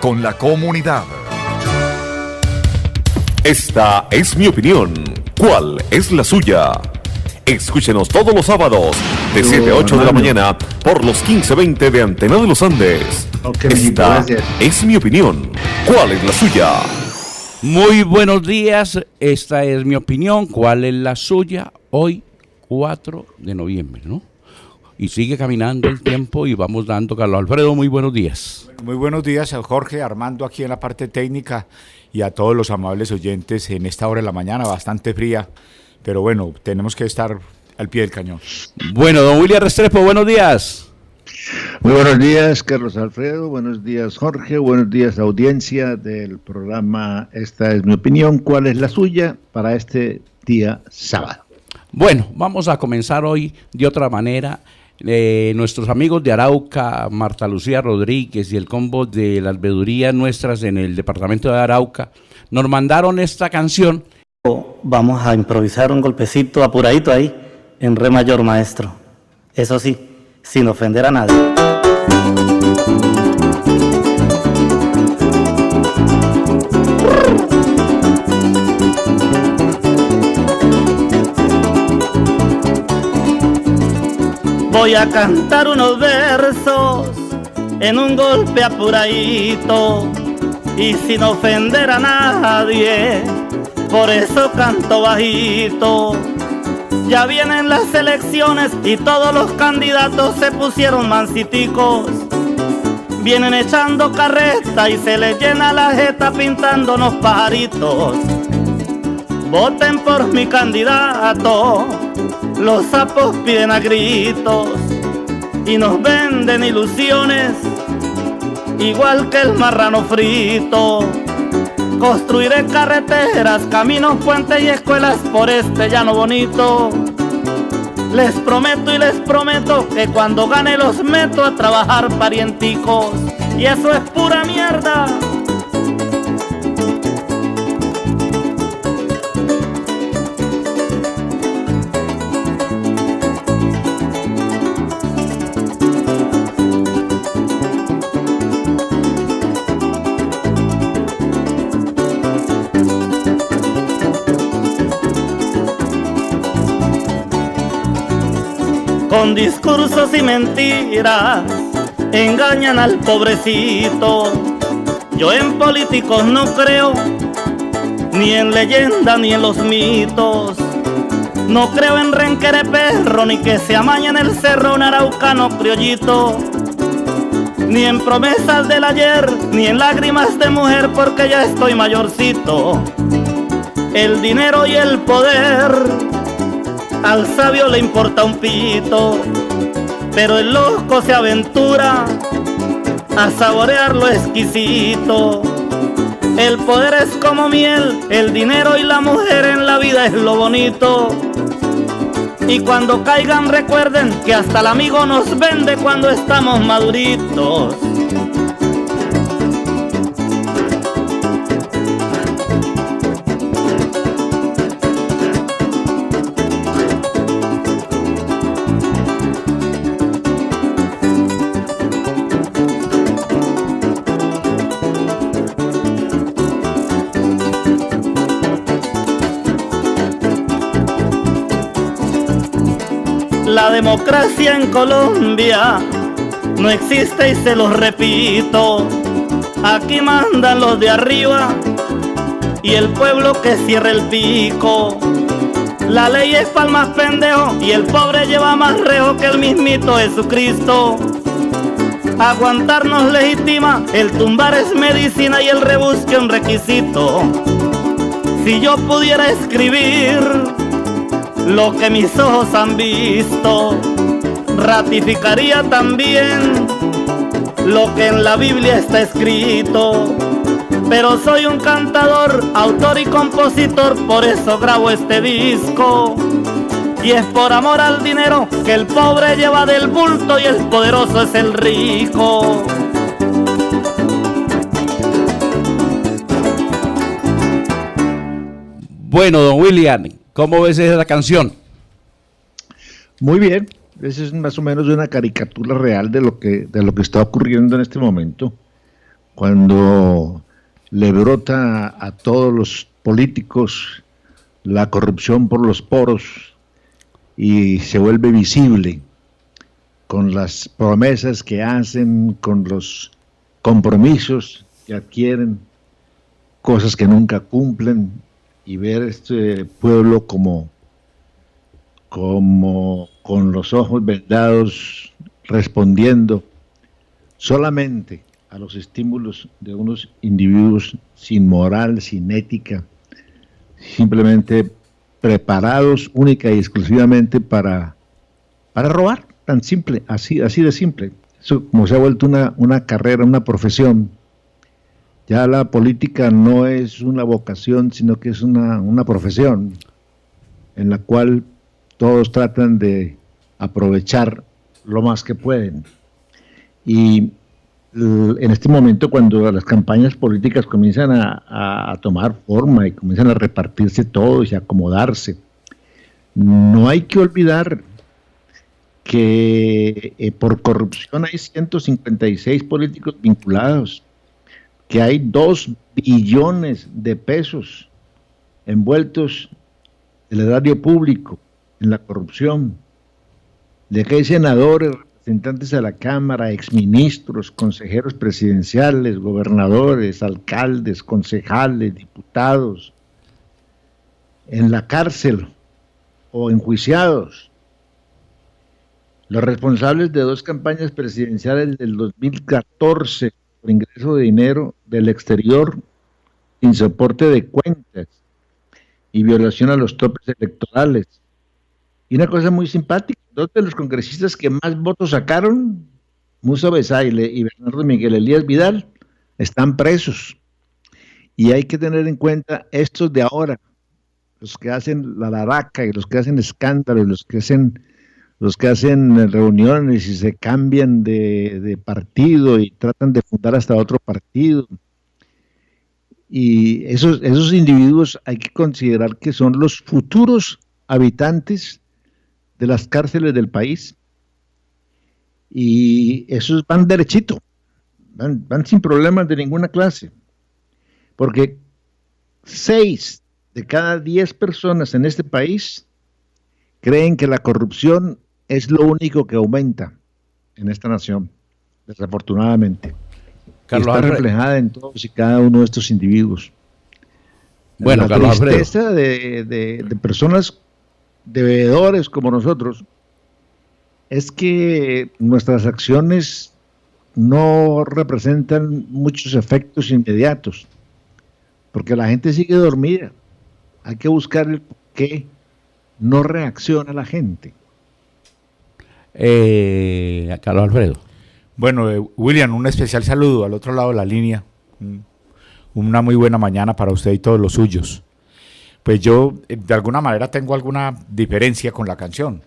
con la comunidad. Esta es mi opinión. ¿Cuál es la suya? Escúchenos todos los sábados de 7 a 8 de la mañana por los 1520 de Antena de los Andes. Esta es mi opinión. ¿Cuál es la suya? Muy buenos días. Esta es mi opinión. ¿Cuál es la suya? Hoy, 4 de noviembre, ¿no? Y sigue caminando el tiempo y vamos dando, Carlos Alfredo, muy buenos días. Muy buenos días a Jorge, Armando aquí en la parte técnica y a todos los amables oyentes en esta hora de la mañana, bastante fría, pero bueno, tenemos que estar al pie del cañón. Bueno, don William Restrepo, buenos días. Muy buenos días, Carlos Alfredo, buenos días, Jorge, buenos días, audiencia del programa Esta es mi opinión, ¿cuál es la suya? Para este día sábado. Bueno, vamos a comenzar hoy de otra manera. Nuestros amigos de Arauca, Marta Lucía Rodríguez y el combo de las veedurías nuestras en el departamento de Arauca, nos mandaron esta canción. Vamos a improvisar un golpecito apuradito ahí, en re mayor, maestro. Eso sí, sin ofender a nadie. Voy a cantar unos versos en un golpe apuradito y sin ofender a nadie, por eso canto bajito. Ya vienen las elecciones y todos los candidatos se pusieron mansiticos. Vienen echando carreta y se les llena la jeta pintándonos pajaritos. Voten por mi candidato. Los sapos piden a gritos y nos venden ilusiones, igual que el marrano frito. Construiré carreteras, caminos, puentes y escuelas por este llano bonito. Les prometo que cuando gane los meto a trabajar parienticos. Y eso es pura mierda. Con discursos y mentiras engañan al pobrecito. Yo en políticos no creo, ni en leyenda ni en los mitos. No creo en renquere perro, ni que se amaña en el cerro un araucano criollito. Ni en promesas del ayer, ni en lágrimas de mujer, porque ya estoy mayorcito. El dinero y el poder al sabio le importa un pito, pero el loco se aventura a saborear lo exquisito. El poder es como miel, el dinero y la mujer en la vida es lo bonito. Y cuando caigan recuerden que hasta el amigo nos vende cuando estamos maduritos. La democracia en Colombia no existe y se los repito. Aquí mandan los de arriba y el pueblo que cierra el pico. La ley es pa'l más pendejo y el pobre lleva más rejo que el mismito Jesucristo. Aguantarnos legitima, el tumbar es medicina y el rebusque un requisito. Si yo pudiera escribir lo que mis ojos han visto, ratificaría también lo que en la Biblia está escrito. Pero soy un cantador, autor y compositor, por eso grabo este disco. Y es por amor al dinero que el pobre lleva del bulto y el poderoso es el rico. Bueno, don William, ¿cómo ves esa canción? Muy bien, esa es más o menos una caricatura real de lo que está ocurriendo en este momento. cuando le brota a todos los políticos la corrupción por los poros y se vuelve visible con las promesas que hacen, con los compromisos que adquieren, cosas que nunca cumplen, y ver este pueblo como con los ojos vendados respondiendo solamente a los estímulos de unos individuos sin moral, sin ética, simplemente preparados única y exclusivamente para robar, tan simple, así de simple. Eso como se ha vuelto una carrera, una profesión. Ya la política no es una vocación, sino que es una profesión en la cual todos tratan de aprovechar lo más que pueden. Y en este momento, cuando las campañas políticas comienzan a tomar forma y comienzan a repartirse todo y a acomodarse, no hay que olvidar que por corrupción hay 156 políticos vinculados, que hay 2 billones de pesos envueltos en el erario público en la corrupción, de que hay senadores, representantes a la Cámara, exministros, consejeros presidenciales, gobernadores, alcaldes, concejales, diputados, en la cárcel o enjuiciados. Los responsables de 2 campañas presidenciales del 2014 por ingreso de dinero del exterior sin soporte de cuentas y violación a los topes electorales. Y una cosa muy simpática, 2 de los congresistas que más votos sacaron, Musa Besaile y Bernardo Miguel Elías Vidal, están presos. Y hay que tener en cuenta estos de ahora, los que hacen la laraca y los que hacen escándalos, los que hacen reuniones y se cambian de partido y tratan de fundar hasta otro partido. Y esos individuos hay que considerar que son los futuros habitantes de las cárceles del país, y esos van derechito, van sin problemas de ninguna clase, porque 6 de cada 10 personas en este país creen que la corrupción es lo único que aumenta en esta nación, desafortunadamente. Carlos, está reflejada en todos y cada uno de estos individuos. Bueno, la tristeza de personas de bebedores como nosotros es que nuestras acciones no representan muchos efectos inmediatos, porque la gente sigue dormida. Hay que buscar el por qué no reacciona la gente. Carlos Alfredo. Bueno, William, un especial saludo al otro lado de la línea. Una muy buena mañana para usted y todos los suyos. Pues yo, de alguna manera, tengo alguna diferencia con la canción.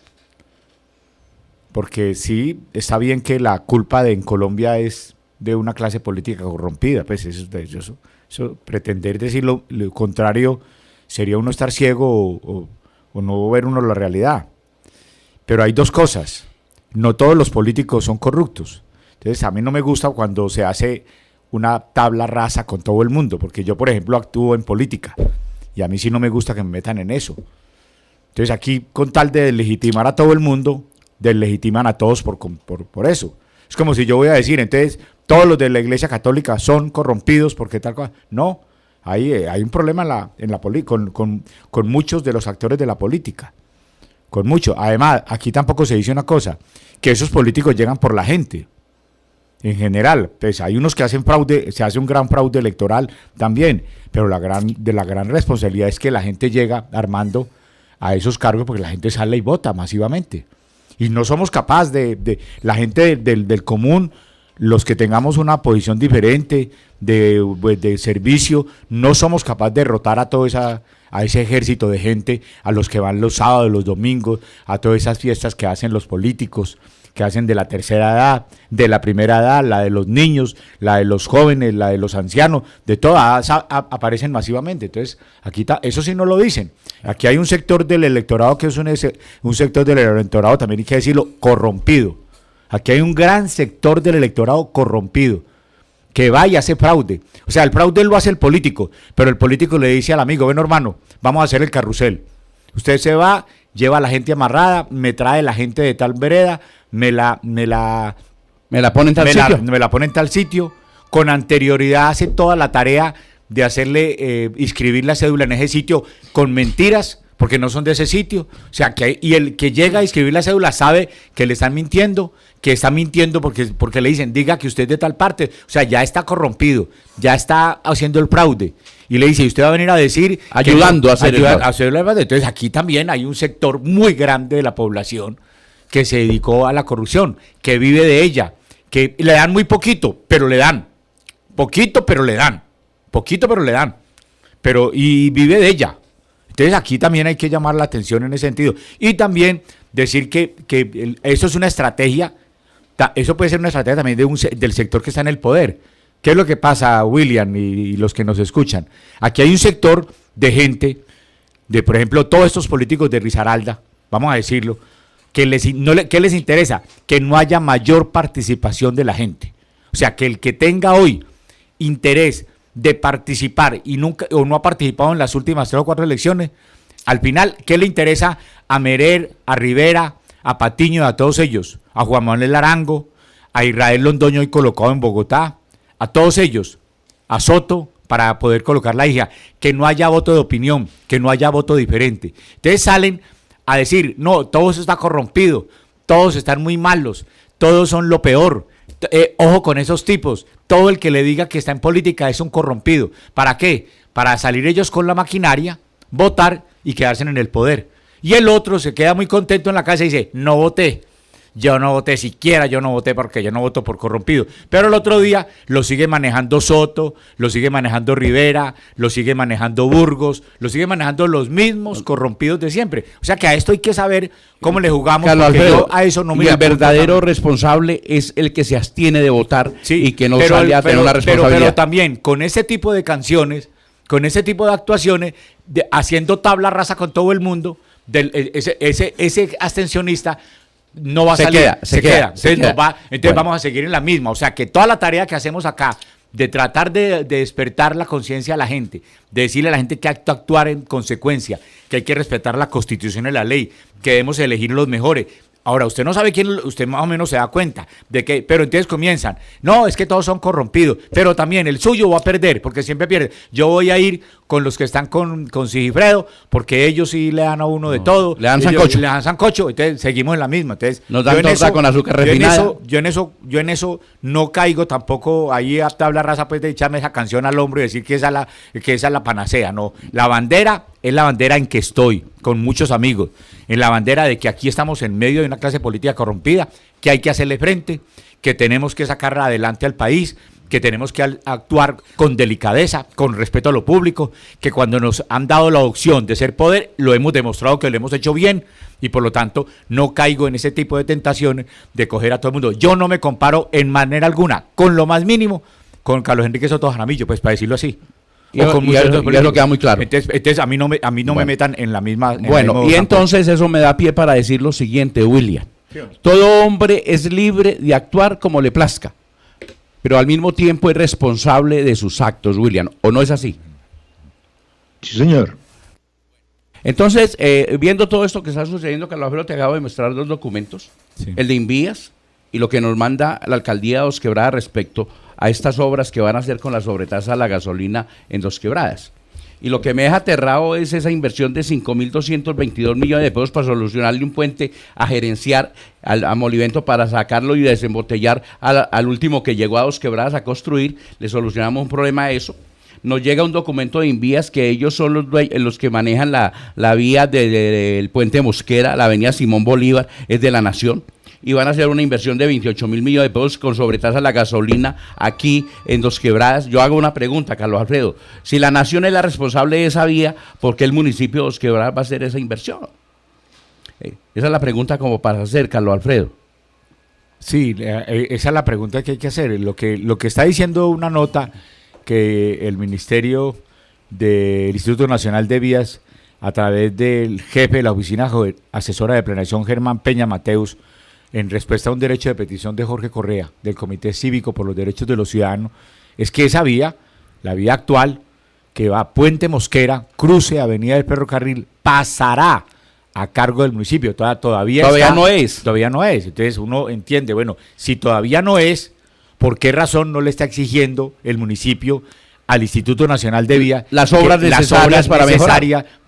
Porque sí, está bien que la culpa en Colombia es de una clase política corrompida. Pues eso pretender decir lo contrario sería uno estar ciego o no ver uno la realidad. Pero hay 2 cosas. No todos los políticos son corruptos. Entonces, a mí no me gusta cuando se hace una tabla rasa con todo el mundo, porque yo, por ejemplo, actúo en política. Y a mí sí no me gusta que me metan en eso. Entonces aquí, con tal de deslegitimar a todo el mundo, deslegitiman a todos por eso. Es como si yo voy a decir, entonces, todos los de la Iglesia Católica son corrompidos porque tal cosa. No, hay un problema con muchos de los actores de la política. Con muchos. Además, aquí tampoco se dice una cosa, que esos políticos llegan por la gente. En general, pues hay unos que hacen fraude, se hace un gran fraude electoral también, pero la gran responsabilidad es que la gente llega armando a esos cargos porque la gente sale y vota masivamente. Y no somos capaces de la gente del común, los que tengamos una posición diferente de servicio, no somos capaces de derrotar a ese ejército de gente, a los que van los sábados, los domingos, a todas esas fiestas que hacen los políticos, que hacen de la tercera edad, de la primera edad, la de los niños, la de los jóvenes, la de los ancianos, de todas aparecen masivamente. Entonces, aquí eso sí no lo dicen. Aquí hay un sector del electorado que es un sector del electorado, también hay que decirlo, corrompido. Aquí hay un gran sector del electorado corrompido. que va y hace fraude. O sea, el fraude lo hace el político, pero el político le dice al amigo, bueno hermano, vamos a hacer el carrusel. Usted se va, lleva a la gente amarrada, me trae la gente de tal vereda, me la pone en tal sitio. Me la pone en tal sitio. Con anterioridad hace toda la tarea de hacerle inscribir la cédula en ese sitio con mentiras, porque no son de ese sitio. O sea, y el que llega a inscribir la cédula sabe que le están mintiendo, que está mintiendo porque le dicen, diga que usted es de tal parte. O sea, ya está corrompido, ya está haciendo el fraude. Y le dice, y usted va a venir a decir... Ayudando a hacer el fraude. Entonces aquí también hay un sector muy grande de la población que se dedicó a la corrupción, que vive de ella, que le dan muy poquito, pero le dan. Poquito, pero le dan. Poquito, pero le dan. Y vive de ella. Entonces aquí también hay que llamar la atención en ese sentido. Y también decir que eso es una estrategia, eso puede ser una estrategia también del sector que está en el poder. ¿Qué es lo que pasa, William, y los que nos escuchan? Aquí hay un sector de gente, por ejemplo, todos estos políticos de Risaralda, vamos a decirlo, ¿qué les interesa? Que no haya mayor participación de la gente. O sea, que el que tenga hoy interés de participar y nunca o no ha participado en las últimas 3 o 4 elecciones, al final, ¿qué le interesa a Merer, a Rivera, a Patiño, a todos ellos? A Juan Manuel Arango, a Israel Londoño hoy colocado en Bogotá, a todos ellos, a Soto, para poder colocar la hija, que no haya voto de opinión, que no haya voto diferente. Entonces salen a decir, no, todo eso está corrompido, todos están muy malos, todos son lo peor. Ojo con esos tipos, todo el que le diga que está en política es un corrompido. ¿Para qué? Para salir ellos con la maquinaria, votar y quedarse en el poder. Y el otro se queda muy contento en la casa y dice, no voté. Yo no voté siquiera, yo no voté porque yo no voto por corrompido. Pero el otro día lo sigue manejando Soto, lo sigue manejando Rivera, lo sigue manejando Burgos, lo sigue manejando los mismos corrompidos de siempre. O sea que a esto hay que saber cómo le jugamos, Carlos porque Alfredo, yo a eso no me... Y el verdadero responsable es el que se abstiene de votar, sí, y que no sale a tener una responsabilidad. Pero también con ese tipo de canciones, con ese tipo de actuaciones, haciendo tabla rasa con todo el mundo, ese abstencionista no va a salir, se queda. Entonces vamos a seguir en la misma. O sea que toda la tarea que hacemos acá de tratar de despertar la conciencia a la gente, de decirle a la gente que hay que actuar en consecuencia, que hay que respetar la Constitución y la ley, que debemos elegir los mejores. Ahora, usted no sabe quién, usted más o menos se da cuenta de que, pero entonces comienzan, no, es que todos son corrompidos, pero también el suyo va a perder, porque siempre pierde. Yo voy a ir con los que están con Sigifredo, porque ellos sí le dan a uno de todo. Le dan sancocho. Le dan sancocho, entonces seguimos en la misma. Entonces, nos dan torta con azúcar refinada. Yo en eso no caigo tampoco ahí a tabla rasa, pues de echarme esa canción al hombro y decir que esa es la panacea. No, la bandera es la bandera en que estoy, con muchos amigos, en la bandera de que aquí estamos en medio de una clase política corrompida, que hay que hacerle frente, que tenemos que sacar adelante al país, que tenemos que actuar con delicadeza, con respeto a lo público, que cuando nos han dado la opción de ser poder, lo hemos demostrado que lo hemos hecho bien, y por lo tanto no caigo en ese tipo de tentaciones de coger a todo el mundo. Yo no me comparo en manera alguna, con lo más mínimo, con Carlos Enrique Soto Jaramillo, pues para decirlo así. Y eso queda muy claro. Entonces a mí no me metan en la misma... Bueno, y entonces eso me da pie para decir lo siguiente, William. Todo hombre es libre de actuar como le plazca, pero al mismo tiempo es responsable de sus actos, William. ¿O no es así? Sí, señor. Entonces, viendo todo esto que está sucediendo, Carlos Alfredo, te acabo de mostrar 2 documentos, sí. El de Invías y lo que nos manda la alcaldía de Dos Quebradas respecto a estas obras que van a hacer con la sobretasa a la gasolina en Dos Quebradas. Y lo que me deja aterrado es esa inversión de 5.222 millones de pesos para solucionarle un puente a gerenciar a Molivento para sacarlo y desembotellar al último que llegó a Dos Quebradas a construir. Le solucionamos un problema a eso. Nos llega un documento de Invías que ellos son los que manejan la vía del puente Mosquera, la avenida Simón Bolívar, es de la Nación. Y van a hacer una inversión de 28.000 millones de pesos con sobretasa a la gasolina aquí en Dos Quebradas. Yo hago una pregunta, Carlos Alfredo. Si la Nación es la responsable de esa vía, ¿por qué el municipio de Dos Quebradas va a hacer esa inversión? Esa es la pregunta como para hacer, Carlos Alfredo. Sí, esa es la pregunta que hay que hacer. Lo que está diciendo una nota que el Ministerio del Instituto Nacional de Vías, a través del jefe de la Oficina Asesora de Planeación, Germán Peña Mateus, en respuesta a un derecho de petición de Jorge Correa, del Comité Cívico por los Derechos de los Ciudadanos, es que esa vía, la vía actual, que va Puente Mosquera, cruce Avenida del Ferrocarril, pasará a cargo del municipio. Todavía no es. Todavía no es. Entonces uno entiende, bueno, si todavía no es, ¿por qué razón no le está exigiendo el municipio al Instituto Nacional de Vías las obras necesarias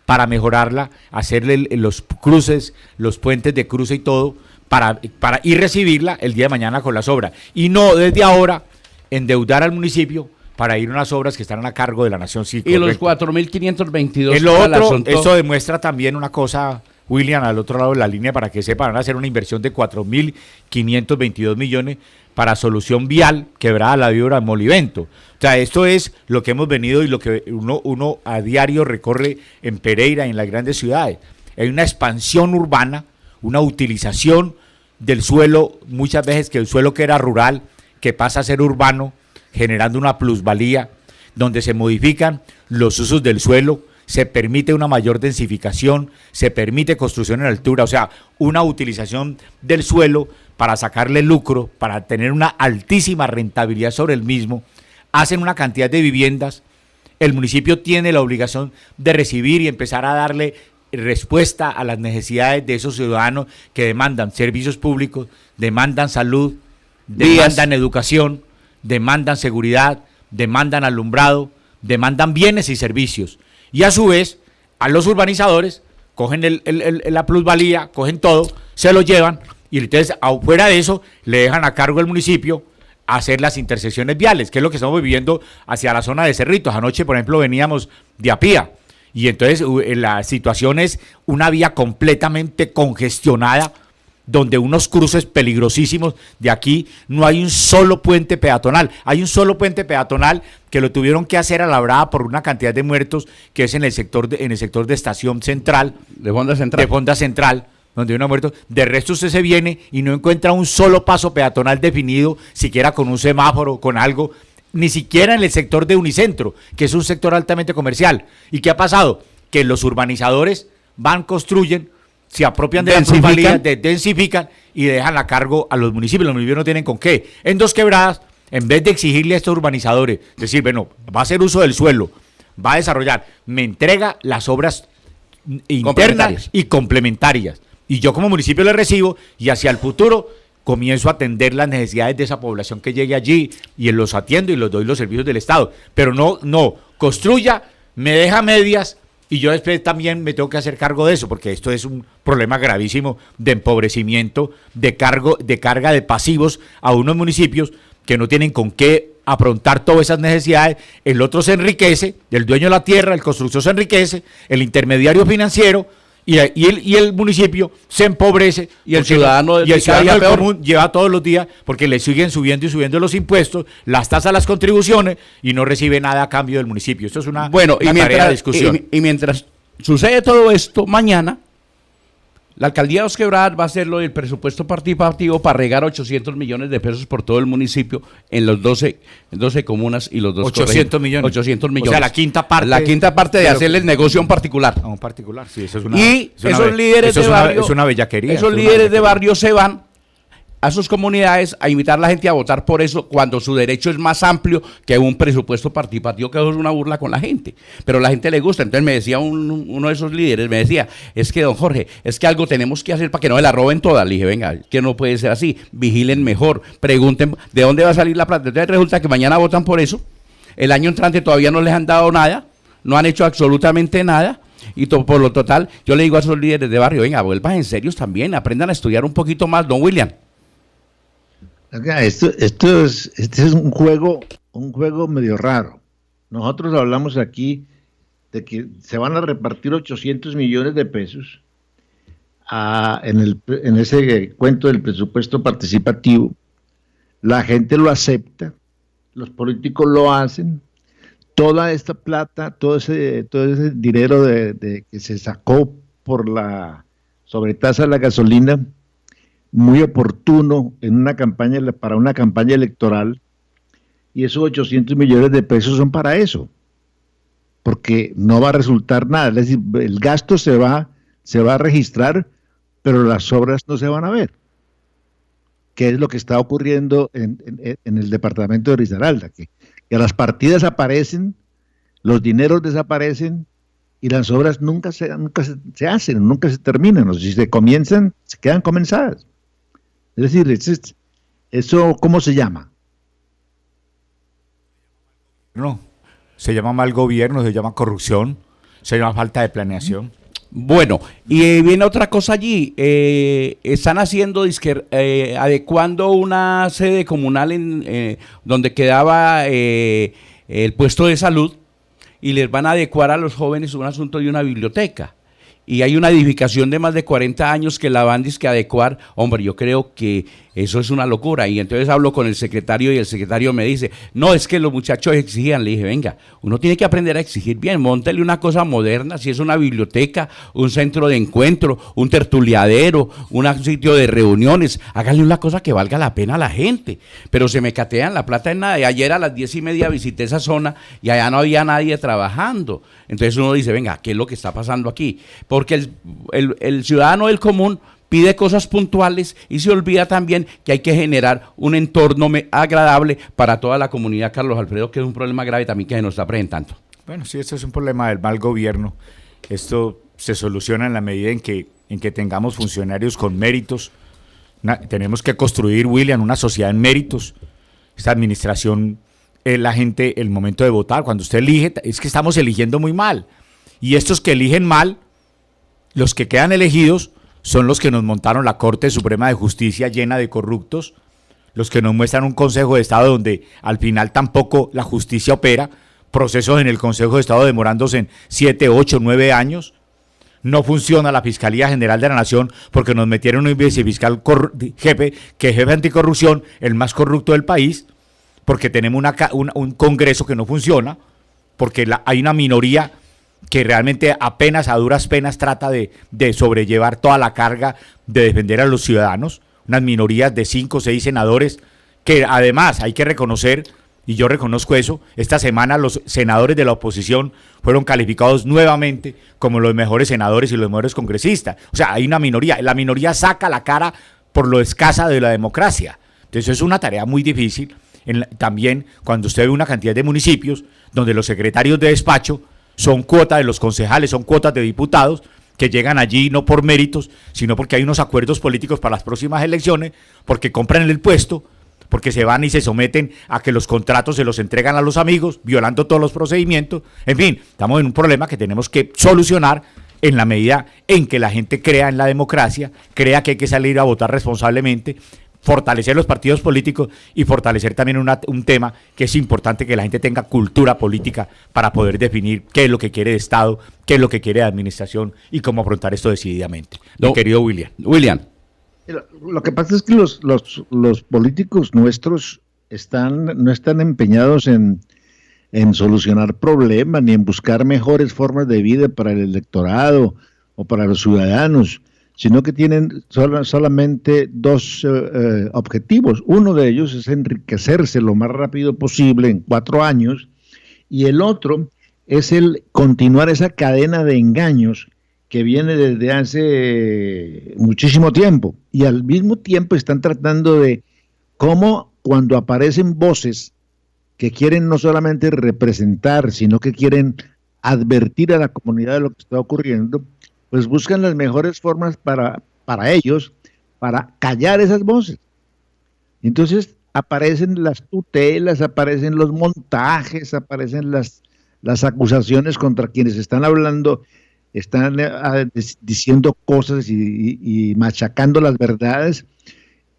para mejorarla, hacerle los cruces, los puentes de cruce y todo, para y recibirla el día de mañana con las obras? Y no desde ahora endeudar al municipio para ir a unas obras que están a cargo de la nación. Sí, y los 4.522. Es lo otro, eso demuestra también una cosa, William, al otro lado de la línea, para que sepan, van a hacer una inversión de 4.522 millones para solución vial quebrada la víbora de Molivento. O sea, esto es lo que hemos venido y lo que uno a diario recorre en Pereira y en las grandes ciudades. Hay una expansión urbana, una utilización del suelo, muchas veces que el suelo que era rural, que pasa a ser urbano, generando una plusvalía, donde se modifican los usos del suelo, se permite una mayor densificación, se permite construcción en altura, o sea, una utilización del suelo para sacarle lucro, para tener una altísima rentabilidad sobre el mismo. Hacen una cantidad de viviendas, el municipio tiene la obligación de recibir y empezar a darle respuesta a las necesidades de esos ciudadanos que demandan servicios públicos, demandan salud, demandan educación, demandan seguridad, demandan alumbrado, demandan bienes y servicios. Y a su vez, a los urbanizadores cogen la plusvalía, cogen todo, se lo llevan y entonces, afuera de eso, le dejan a cargo el municipio hacer las intersecciones viales, que es lo que estamos viviendo hacia la zona de Cerritos. Anoche, por ejemplo, veníamos de Apía y entonces la situación es una vía completamente congestionada, donde unos cruces peligrosísimos. De aquí no hay un solo puente peatonal. Hay un solo puente peatonal que lo tuvieron que hacer a la brava por una cantidad de muertos, que es en el sector de Estación Central. De Fonda Central. Donde uno ha muerto. De resto usted se viene y no encuentra un solo paso peatonal definido, siquiera con un semáforo, con algo, ni siquiera en el sector de Unicentro, que es un sector altamente comercial. ¿Y qué ha pasado? Que los urbanizadores van, construyen, se apropian de la plusvalía, densifican y dejan a cargo a los municipios. Los municipios no tienen con qué. En Dos Quebradas, en vez de exigirle a estos urbanizadores, decir, bueno, va a hacer uso del suelo, va a desarrollar, me entrega las obras internas y complementarias. Y yo como municipio le recibo y hacia el futuro comienzo a atender las necesidades de esa población que llegue allí y los atiendo y los doy los servicios del Estado. Pero no, construya, me deja medias y yo después también me tengo que hacer cargo de eso, porque esto es un problema gravísimo de empobrecimiento, de carga de pasivos a unos municipios que no tienen con qué afrontar todas esas necesidades. El otro se enriquece, el dueño de la tierra, el constructor se enriquece, el intermediario financiero, y el municipio se empobrece y el ciudadano del común lleva todos los días, porque le siguen subiendo y subiendo los impuestos, las tasas, las contribuciones, y no recibe nada a cambio del municipio. Esto es una tarea de discusión. Y mientras sucede todo esto, mañana la alcaldía de Dos Quebradas va a hacer lo del presupuesto participativo para regar 800 millones de pesos por todo el municipio en los 12 comunas y los dos 800 millones. 800 millones. O sea, la quinta parte. La quinta parte de hacerle el negocio a un particular. A un particular, sí, eso es una. Y esos líderes de barrio. Es una bellaquería. Esos líderes de barrio se van a sus comunidades a invitar a la gente a votar por eso, cuando su derecho es más amplio que un presupuesto participativo, que eso es una burla con la gente. Pero a la gente le gusta. Entonces me decía uno de esos líderes, me decía, es que don Jorge, es que algo tenemos que hacer para que no me la roben todas. Le dije, venga, que no puede ser así, vigilen mejor, pregunten de dónde va a salir la plata. Entonces resulta que mañana votan por eso, el año entrante todavía no les han dado nada, no han hecho absolutamente nada. Y por lo total, yo le digo a esos líderes de barrio, venga, vuelvan en serios también, aprendan a estudiar un poquito más, don William. Esto es un juego medio raro. Nosotros hablamos aquí de que se van a repartir 800 millones de pesos en ese cuento del presupuesto participativo. La gente lo acepta, los políticos lo hacen. Toda esta plata, todo ese dinero que se sacó por la sobretasa de la gasolina, muy oportuno para una campaña electoral, y esos 800 millones de pesos son para eso, porque no va a resultar nada. Es decir, el gasto se va a registrar, pero las obras no se van a ver, que es lo que está ocurriendo en el departamento de Risaralda, que que las partidas aparecen, los dineros desaparecen y las obras nunca se hacen, nunca se terminan. O sea, si se comienzan, se quedan comenzadas. Es decir, eso, ¿cómo se llama? No, se llama mal gobierno, se llama corrupción, se llama falta de planeación. Bueno, y viene otra cosa allí. Están haciendo, adecuando una sede comunal donde quedaba el puesto de salud, y les van a adecuar a los jóvenes un asunto de una biblioteca. Y hay una edificación de más de 40 años que la van a adecuar. Hombre, yo creo que eso es una locura. Y entonces hablo con el secretario y el secretario me dice, no, es que los muchachos exigían. Le dije, venga, uno tiene que aprender a exigir bien, móntele una cosa moderna, si es una biblioteca, un centro de encuentro, un tertuliadero, un sitio de reuniones, háganle una cosa que valga la pena a la gente. Pero se me catean la plata en nada. Y ayer a las 10:30 visité esa zona y allá no había nadie trabajando. Entonces uno dice, venga, ¿qué es lo que está pasando aquí? Porque el ciudadano del común pide cosas puntuales y se olvida también que hay que generar un entorno agradable para toda la comunidad, Carlos Alfredo, que es un problema grave también que se nos está presentando. Bueno, sí, esto es un problema del mal gobierno. Esto se soluciona en la medida en que tengamos funcionarios con méritos. Tenemos que construir, William, una sociedad en méritos. Esta administración, la gente, el momento de votar, cuando usted elige, es que estamos eligiendo muy mal. Y estos que eligen mal, los que quedan elegidos, son los que nos montaron la Corte Suprema de Justicia llena de corruptos, los que nos muestran un Consejo de Estado donde al final tampoco la justicia opera, procesos en el Consejo de Estado demorándose en 7, 8, 9 años, no funciona la Fiscalía General de la Nación porque nos metieron un vicefiscal jefe, que es jefe anticorrupción, el más corrupto del país, porque tenemos un Congreso que no funciona, porque hay una minoría que realmente apenas a duras penas trata de sobrellevar toda la carga de defender a los ciudadanos, unas minorías de 5 o 6 senadores, que además hay que reconocer, y yo reconozco eso, esta semana los senadores de la oposición fueron calificados nuevamente como los mejores senadores y los mejores congresistas. O sea, hay una minoría, la minoría saca la cara por lo escasa de la democracia. Entonces eso es una tarea muy difícil, también cuando usted ve una cantidad de municipios donde los secretarios de despacho son cuotas de los concejales, son cuotas de diputados que llegan allí no por méritos, sino porque hay unos acuerdos políticos para las próximas elecciones, porque compran el puesto, porque se van y se someten a que los contratos se los entregan a los amigos, violando todos los procedimientos. En fin, estamos en un problema que tenemos que solucionar en la medida en que la gente crea en la democracia, crea que hay que salir a votar responsablemente, fortalecer los partidos políticos y fortalecer también un tema que es importante, que la gente tenga cultura política para poder definir qué es lo que quiere de Estado, qué es lo que quiere de administración y cómo afrontar esto decididamente. Mi querido William. Lo que pasa es que los políticos nuestros no están empeñados en solucionar problemas ni en buscar mejores formas de vida para el electorado o para los ciudadanos, sino que tienen solamente dos objetivos. Uno de ellos es enriquecerse lo más rápido posible en 4 años, y el otro es el continuar esa cadena de engaños que viene desde hace muchísimo tiempo, y al mismo tiempo están tratando de cómo, cuando aparecen voces que quieren no solamente representar, sino que quieren advertir a la comunidad de lo que está ocurriendo, pues buscan las mejores formas para ellos, para callar esas voces. Entonces aparecen las tutelas, aparecen los montajes, aparecen las acusaciones contra quienes están hablando, están diciendo cosas y machacando las verdades,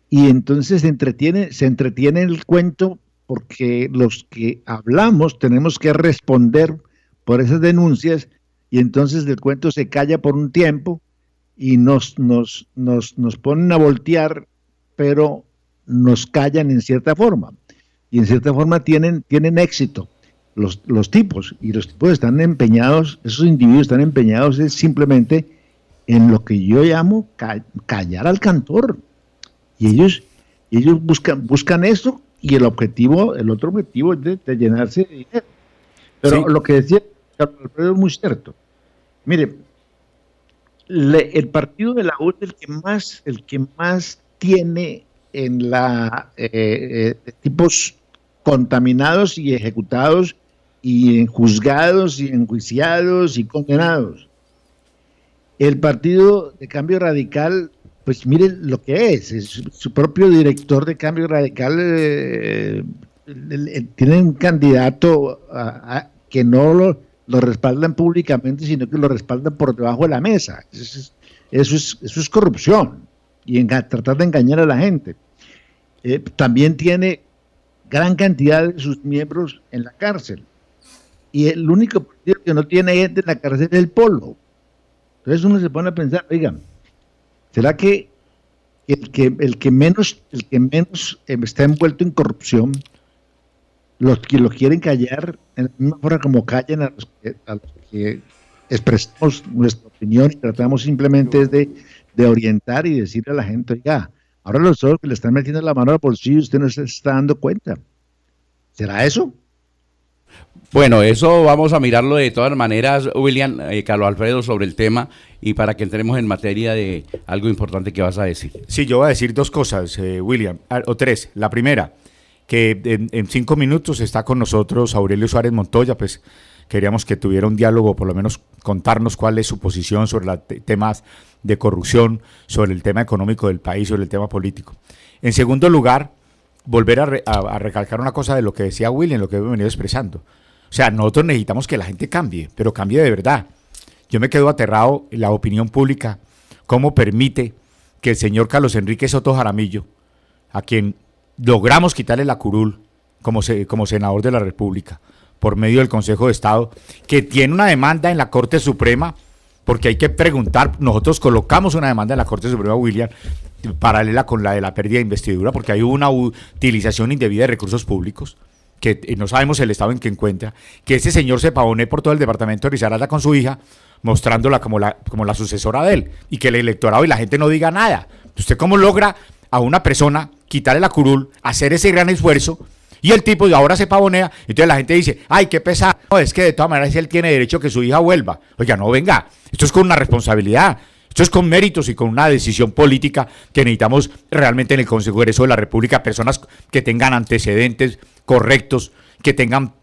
y entonces se entretiene el cuento, porque los que hablamos tenemos que responder por esas denuncias, y entonces el cuento se calla por un tiempo y nos ponen a voltear, pero nos callan en cierta forma. Y en cierta forma tienen éxito los tipos, y los tipos están empeñados, esos individuos están empeñados es simplemente en lo que yo llamo callar al cantor. Y ellos buscan eso, y el otro objetivo es de llenarse de dinero. Pero sí, lo que decía Carlos Alfredo es muy cierto. Mire, el partido de la U es el que más tiene en tipos contaminados y ejecutados y juzgados y enjuiciados y condenados. El Partido de Cambio Radical, pues miren lo que es su propio director de Cambio Radical tiene un candidato que no lo respaldan públicamente, sino que lo respaldan por debajo de la mesa. Eso es corrupción y tratar de engañar a la gente. También tiene gran cantidad de sus miembros en la cárcel. Y el único partido que no tiene gente en la cárcel es el Polo. Entonces uno se pone a pensar, oigan, ¿será que el que menos está envuelto en corrupción, los que lo quieren callar, en la misma forma como callan a los que expresamos nuestra opinión y tratamos simplemente de orientar y decirle a la gente, oiga, ahora los otros que le están metiendo la mano al bolsillo, usted no se está dando cuenta? ¿Será eso? Bueno, eso vamos a mirarlo de todas maneras, William, Carlos Alfredo, sobre el tema, y para que entremos en materia de algo importante que vas a decir. Sí, yo voy a decir dos cosas, William, o tres. La primera, que en 5 minutos está con nosotros Aurelio Suárez Montoya, pues queríamos que tuviera un diálogo, por lo menos contarnos cuál es su posición sobre los temas de corrupción, sobre el tema económico del país, sobre el tema político. En segundo lugar, volver a recalcar una cosa de lo que decía William, lo que hemos venido expresando. O sea, nosotros necesitamos que la gente cambie, pero cambie de verdad. Yo me quedo aterrado en la opinión pública, cómo permite que el señor Carlos Enrique Soto Jaramillo, a quien logramos quitarle la curul como senador de la República, por medio del Consejo de Estado, que tiene una demanda en la Corte Suprema, porque hay que preguntar, nosotros colocamos una demanda en la Corte Suprema, William, paralela con la de la pérdida de investidura, porque hay una utilización indebida de recursos públicos, que no sabemos el estado en que encuentra, que ese señor se pavonee por todo el departamento de Risaralda con su hija, mostrándola como la sucesora de él, y que el electorado y la gente no diga nada. ¿Usted cómo logra a una persona quitarle la curul, hacer ese gran esfuerzo, y el tipo ahora se pavonea? Entonces la gente dice, ay, qué pesar, no, es que de todas maneras él tiene derecho a que su hija vuelva. Oiga, no, venga, esto es con una responsabilidad, esto es con méritos y con una decisión política que necesitamos realmente en el Consejo de Egreso de la República, personas que tengan antecedentes correctos, que tengan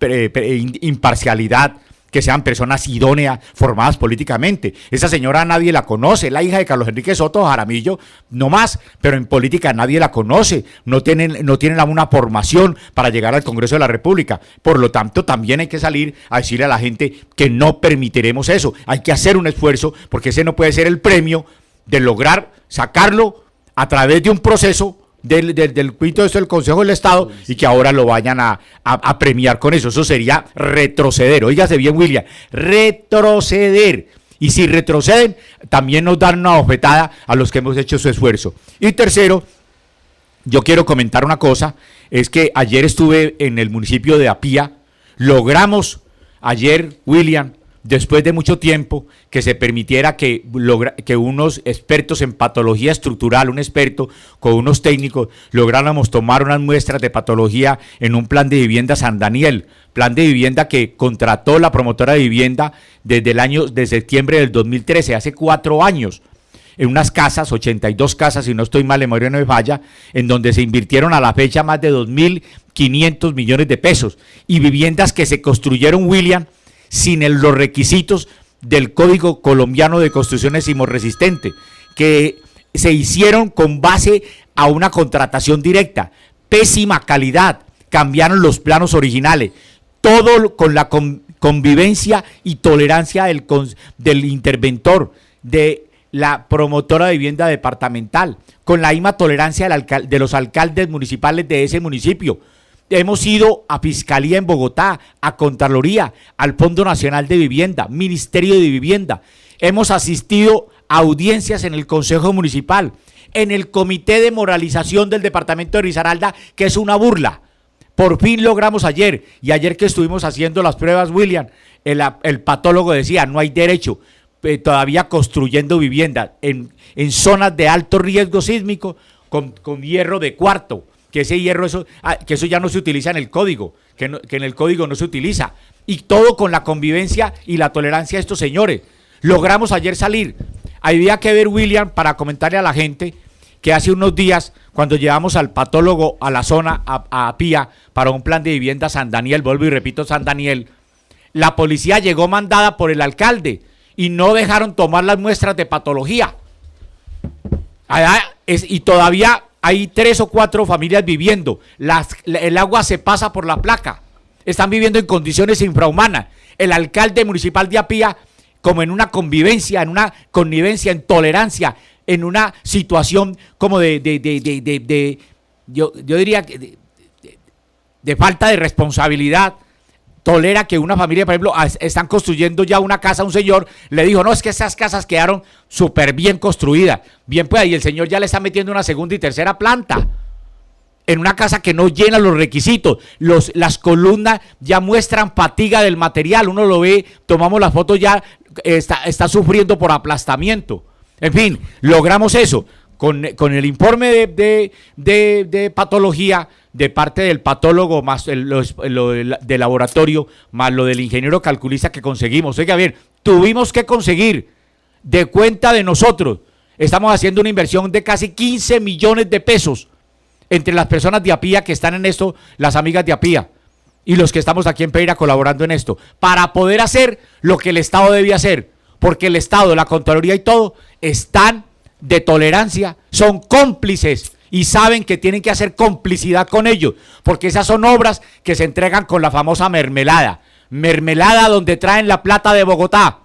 imparcialidad, que sean personas idóneas, formadas políticamente. Esa señora nadie la conoce, la hija de Carlos Enrique Soto Jaramillo, no más, pero en política nadie la conoce, no tienen una formación para llegar al Congreso de la República. Por lo tanto, también hay que salir a decirle a la gente que no permitiremos eso. Hay que hacer un esfuerzo, porque ese no puede ser el premio de lograr sacarlo a través de un proceso del cuito esto del Consejo del Estado y que ahora lo vayan a premiar con eso. Eso sería retroceder. Óigase bien, William, retroceder. Y si retroceden, también nos dan una bofetada a los que hemos hecho su esfuerzo. Y tercero, yo quiero comentar una cosa, es que ayer estuve en el municipio de Apía, logramos ayer, William, después de mucho tiempo, que se permitiera que unos expertos en patología estructural, un experto con unos técnicos, lográramos tomar unas muestras de patología en un plan de vivienda San Daniel, plan de vivienda que contrató la promotora de vivienda de septiembre del 2013, hace 4 años, en unas casas, 82 casas, si no estoy mal, en memoria no me falla, en donde se invirtieron a la fecha más de 2.500 millones de pesos, y viviendas que se construyeron, William, sin los requisitos del Código Colombiano de Construcciones Sismorresistente, que se hicieron con base a una contratación directa, pésima calidad, cambiaron los planos originales, todo con la convivencia y tolerancia del interventor, de la promotora de vivienda departamental, con la misma tolerancia de los alcaldes municipales de ese municipio. Hemos ido a Fiscalía en Bogotá, a Contraloría, al Fondo Nacional de Vivienda, Ministerio de Vivienda. Hemos asistido a audiencias en el Consejo Municipal, en el Comité de Moralización del Departamento de Risaralda, que es una burla. Por fin logramos ayer, y ayer que estuvimos haciendo las pruebas, William, el patólogo decía, no hay derecho, todavía construyendo vivienda en zonas de alto riesgo sísmico con hierro de cuarto. Que ese hierro, que eso ya no se utiliza en el código, que en el código no se utiliza, y todo con la convivencia y la tolerancia de estos señores. Logramos ayer salir. Había que ver, William, para comentarle a la gente, que hace unos días, cuando llevamos al patólogo a la zona, a Pía, para un plan de vivienda San Daniel, vuelvo y repito San Daniel, la policía llegó mandada por el alcalde y no dejaron tomar las muestras de patología. Y todavía hay 3 o 4 familias viviendo. El agua se pasa por la placa. Están viviendo en condiciones infrahumanas. El alcalde municipal de Apía, como en una convivencia, en una connivencia, en tolerancia, en una situación como yo diría de falta de responsabilidad, tolera que una familia, por ejemplo, están construyendo ya una casa, un señor le dijo, no, es que esas casas quedaron súper bien construidas, bien pues, y el señor ya le está metiendo una segunda y tercera planta, en una casa que no llena los requisitos, las columnas ya muestran fatiga del material, uno lo ve, tomamos las fotos, ya está sufriendo por aplastamiento. En fin, logramos eso, con el informe de patología, de parte del patólogo, más lo del laboratorio, más lo del ingeniero calculista que conseguimos. Oiga bien, tuvimos que conseguir de cuenta de nosotros. Estamos haciendo una inversión de casi 15 millones de pesos entre las personas de Apía que están en esto, las amigas de Apía, y los que estamos aquí en Pereira colaborando en esto, para poder hacer lo que el Estado debe hacer, porque el Estado, la Contraloría y todo, están de tolerancia, son cómplices y saben que tienen que hacer complicidad con ellos, porque esas son obras que se entregan con la famosa mermelada donde traen la plata de Bogotá,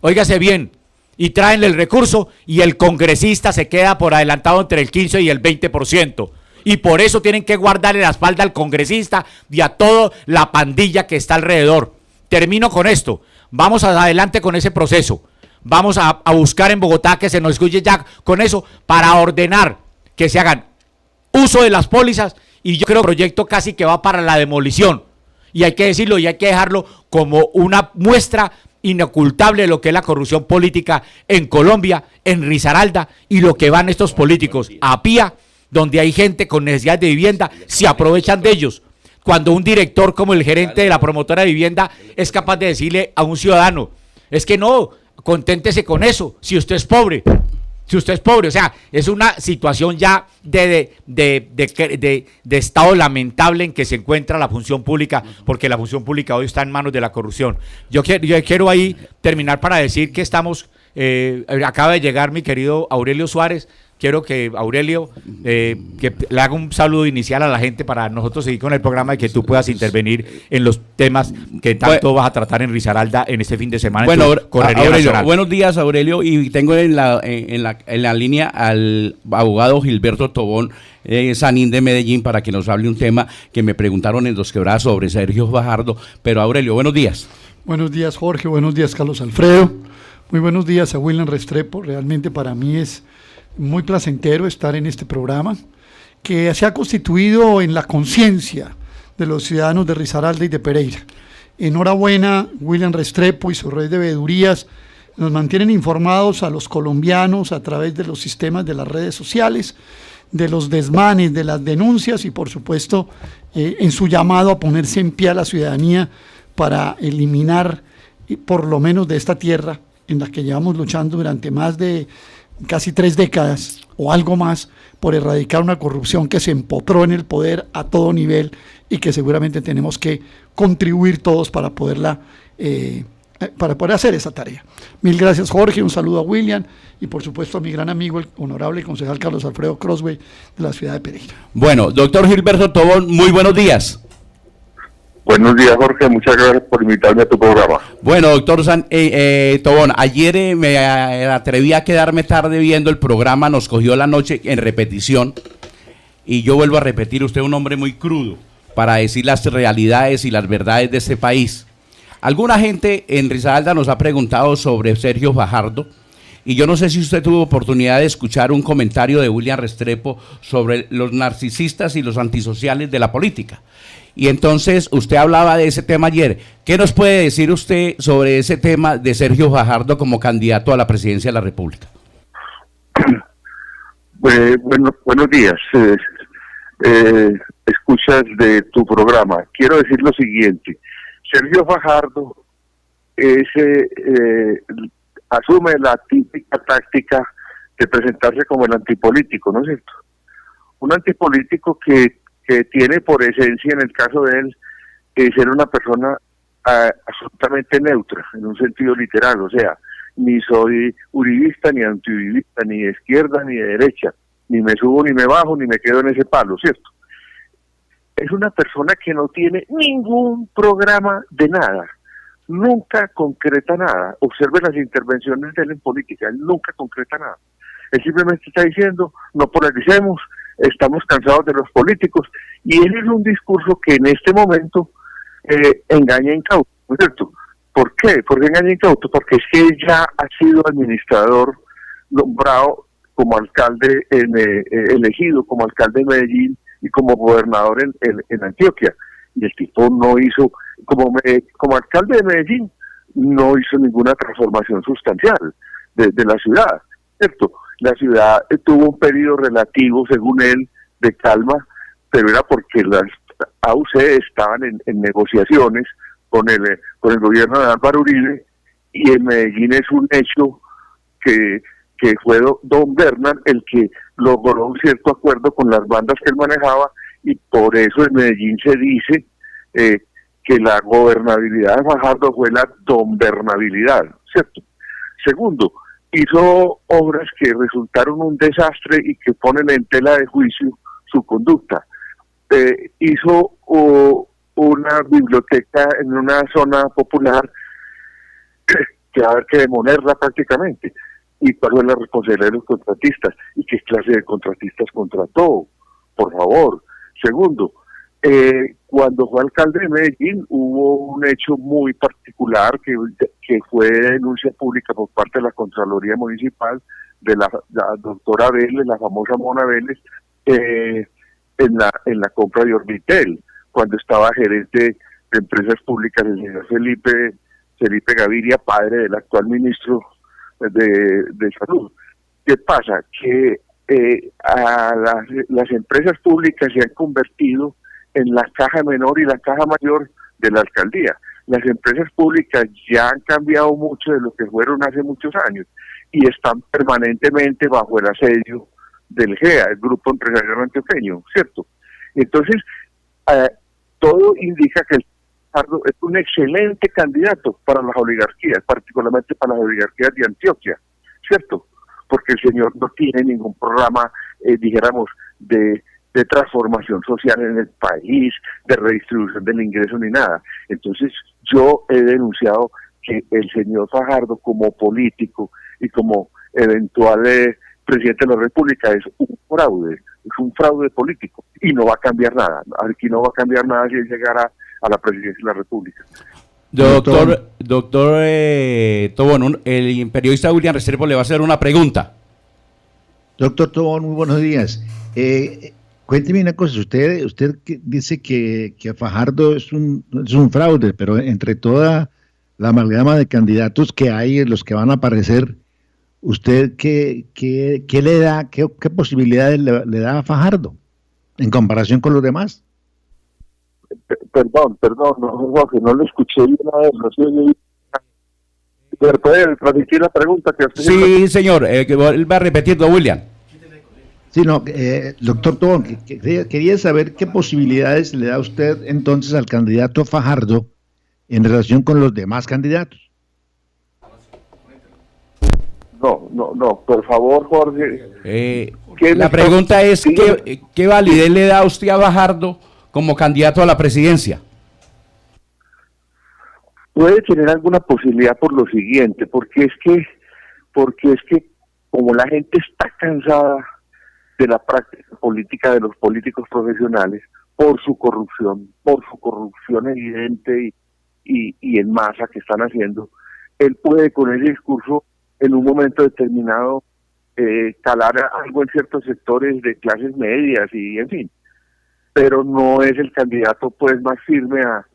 óigase bien, y traen el recurso y el congresista se queda por adelantado entre el 15 y el 20%, y por eso tienen que guardarle la espalda al congresista y a toda la pandilla que está alrededor. Termino con esto, vamos adelante con ese proceso, vamos a buscar en Bogotá que se nos escuche ya con eso para ordenar que se hagan uso de las pólizas, y yo creo que el proyecto casi que va para la demolición, y hay que decirlo y hay que dejarlo como una muestra inocultable de lo que es la corrupción política en Colombia, en Risaralda, y lo que van estos políticos a Pía, donde hay gente con necesidad de vivienda, se aprovechan de ellos. Cuando un director como el gerente de la promotora de vivienda es capaz de decirle a un ciudadano, es que no, conténtese con eso, si usted es pobre, o sea, es una situación ya de estado lamentable en que se encuentra la función pública, porque la función pública hoy está en manos de la corrupción. Yo quiero ahí terminar para decir que acaba de llegar mi querido Aurelio Suárez. Quiero que Aurelio que le haga un saludo inicial a la gente para nosotros seguir con el programa y que tú puedas intervenir en los temas que tanto vas a tratar en Risaralda en este fin de semana. Bueno, Aurelio, buenos días, Aurelio, y tengo en la línea al abogado Gilberto Tobón, Sanín de Medellín, para que nos hable un tema que me preguntaron en Dos Quebradas sobre Sergio Fajardo. Pero Aurelio, buenos días. Buenos días, Jorge, buenos días, Carlos Alfredo, muy buenos días a William Restrepo. Realmente para mí es muy placentero estar en este programa que se ha constituido en la conciencia de los ciudadanos de Risaralda y de Pereira. Enhorabuena, William Restrepo y su red de veedurías nos mantienen informados a los colombianos a través de los sistemas de las redes sociales, de los desmanes, de las denuncias y por supuesto en su llamado a ponerse en pie a la ciudadanía para eliminar por lo menos de esta tierra en la que llevamos luchando durante más de casi 3 décadas o algo más por erradicar una corrupción que se empotró en el poder a todo nivel y que seguramente tenemos que contribuir todos para poder hacer esa tarea. Mil gracias, Jorge, un saludo a William y por supuesto a mi gran amigo, el honorable concejal Carlos Alfredo Crosway de la ciudad de Pereira. Bueno, doctor Gilberto Tobón, muy buenos días. Buenos días, Jorge, muchas gracias por invitarme a tu programa. Bueno, doctor Tobón, ayer me atreví a quedarme tarde viendo el programa, nos cogió la noche en repetición, y yo vuelvo a repetir, usted es un hombre muy crudo para decir las realidades y las verdades de este país. Alguna gente en Risaralda nos ha preguntado sobre Sergio Fajardo, y yo no sé si usted tuvo oportunidad de escuchar un comentario de William Restrepo sobre los narcisistas y los antisociales de la política. Y entonces usted hablaba de ese tema ayer. ¿Qué nos puede decir usted sobre ese tema de Sergio Fajardo como candidato a la presidencia de la República? Buenos días. Escuchas de tu programa. Quiero decir lo siguiente. Sergio Fajardo asume la típica táctica de presentarse como el antipolítico, ¿no es cierto? Un antipolítico que tiene por esencia, en el caso de él, ser una persona absolutamente neutra, en un sentido literal, o sea, ni soy uribista, ni antiuribista, ni de izquierda, ni de derecha, ni me subo, ni me bajo, ni me quedo en ese palo, ¿cierto? Es una persona que no tiene ningún programa de nada, nunca concreta nada. Observe las intervenciones de él en política, él nunca concreta nada. Él simplemente está diciendo, no polaricemos, estamos cansados de los políticos, y él es un discurso que en este momento engaña incauto, ¿no es cierto? ¿Por qué? ¿Por qué engaña incauto? Porque es que él ya ha sido administrador nombrado como alcalde, elegido como alcalde de Medellín y como gobernador en Antioquia. Y el tipo no hizo, como alcalde de Medellín, no hizo ninguna transformación sustancial de la ciudad, ¿cierto? La ciudad tuvo un periodo relativo, según él, de calma, pero era porque las AUC estaban en negociaciones con el gobierno de Álvaro Uribe, y en Medellín es un hecho que fue don Bernal el que logró un cierto acuerdo con las bandas que él manejaba, y por eso en Medellín se dice que la gobernabilidad de Fajardo fue la donbernabilidad, ¿cierto? Segundo, hizo obras que resultaron un desastre y que ponen en tela de juicio su conducta. Hizo una biblioteca en una zona popular que va a haber que demolerla prácticamente. ¿Y cuál fue la responsabilidad de los contratistas? ¿Y qué clase de contratistas contrató? Por favor. Segundo, cuando fue alcalde de Medellín hubo un hecho muy particular que fue denuncia pública por parte de la Contraloría Municipal de la doctora Vélez, la famosa Mona Vélez, en la compra de Orbitel, cuando estaba gerente de empresas públicas el señor Felipe Gaviria, padre del actual ministro de Salud. ¿Qué pasa? Que las empresas públicas se han convertido en la caja menor y la caja mayor de la alcaldía. Las empresas públicas ya han cambiado mucho de lo que fueron hace muchos años y están permanentemente bajo el asedio del GEA, el Grupo Empresarial Antioqueño, ¿cierto? Entonces, todo indica que el Fajardo es un excelente candidato para las oligarquías, particularmente para las oligarquías de Antioquia, ¿cierto? Porque el señor no tiene ningún programa, dijéramos, de transformación social en el país, de redistribución del ingreso ni nada. Entonces, yo he denunciado que el señor Fajardo, como político y como eventual presidente de la República, es un fraude político, y no va a cambiar nada. Aquí no va a cambiar nada si él llegara a la presidencia de la República. Doctor Tobón, el periodista William Restrepo le va a hacer una pregunta. Doctor Tobón, muy buenos días. Cuénteme una cosa, usted dice que Fajardo es un fraude, pero entre toda la amalgama de candidatos que hay, los que van a aparecer, ¿usted qué le da, qué posibilidades le da a Fajardo en comparación con los demás? Perdón, no, Jorge, no lo escuché bien a él, no sé bien. ¿Pero puede transmitir la pregunta que usted... Sí, señor, que va a repetir, don William. Sí, no, doctor Tobón, quería saber qué posibilidades le da usted entonces al candidato Fajardo en relación con los demás candidatos. No, por favor, Jorge. La pregunta es, ¿qué validez le da usted a Fajardo como candidato a la presidencia? Puede tener alguna posibilidad por lo siguiente, porque es que como la gente está cansada de la práctica política de los políticos profesionales, por su corrupción evidente y en masa que están haciendo, él puede con ese discurso en un momento determinado calar algo en ciertos sectores de clases medias y en fin, pero no es el candidato pues más firme a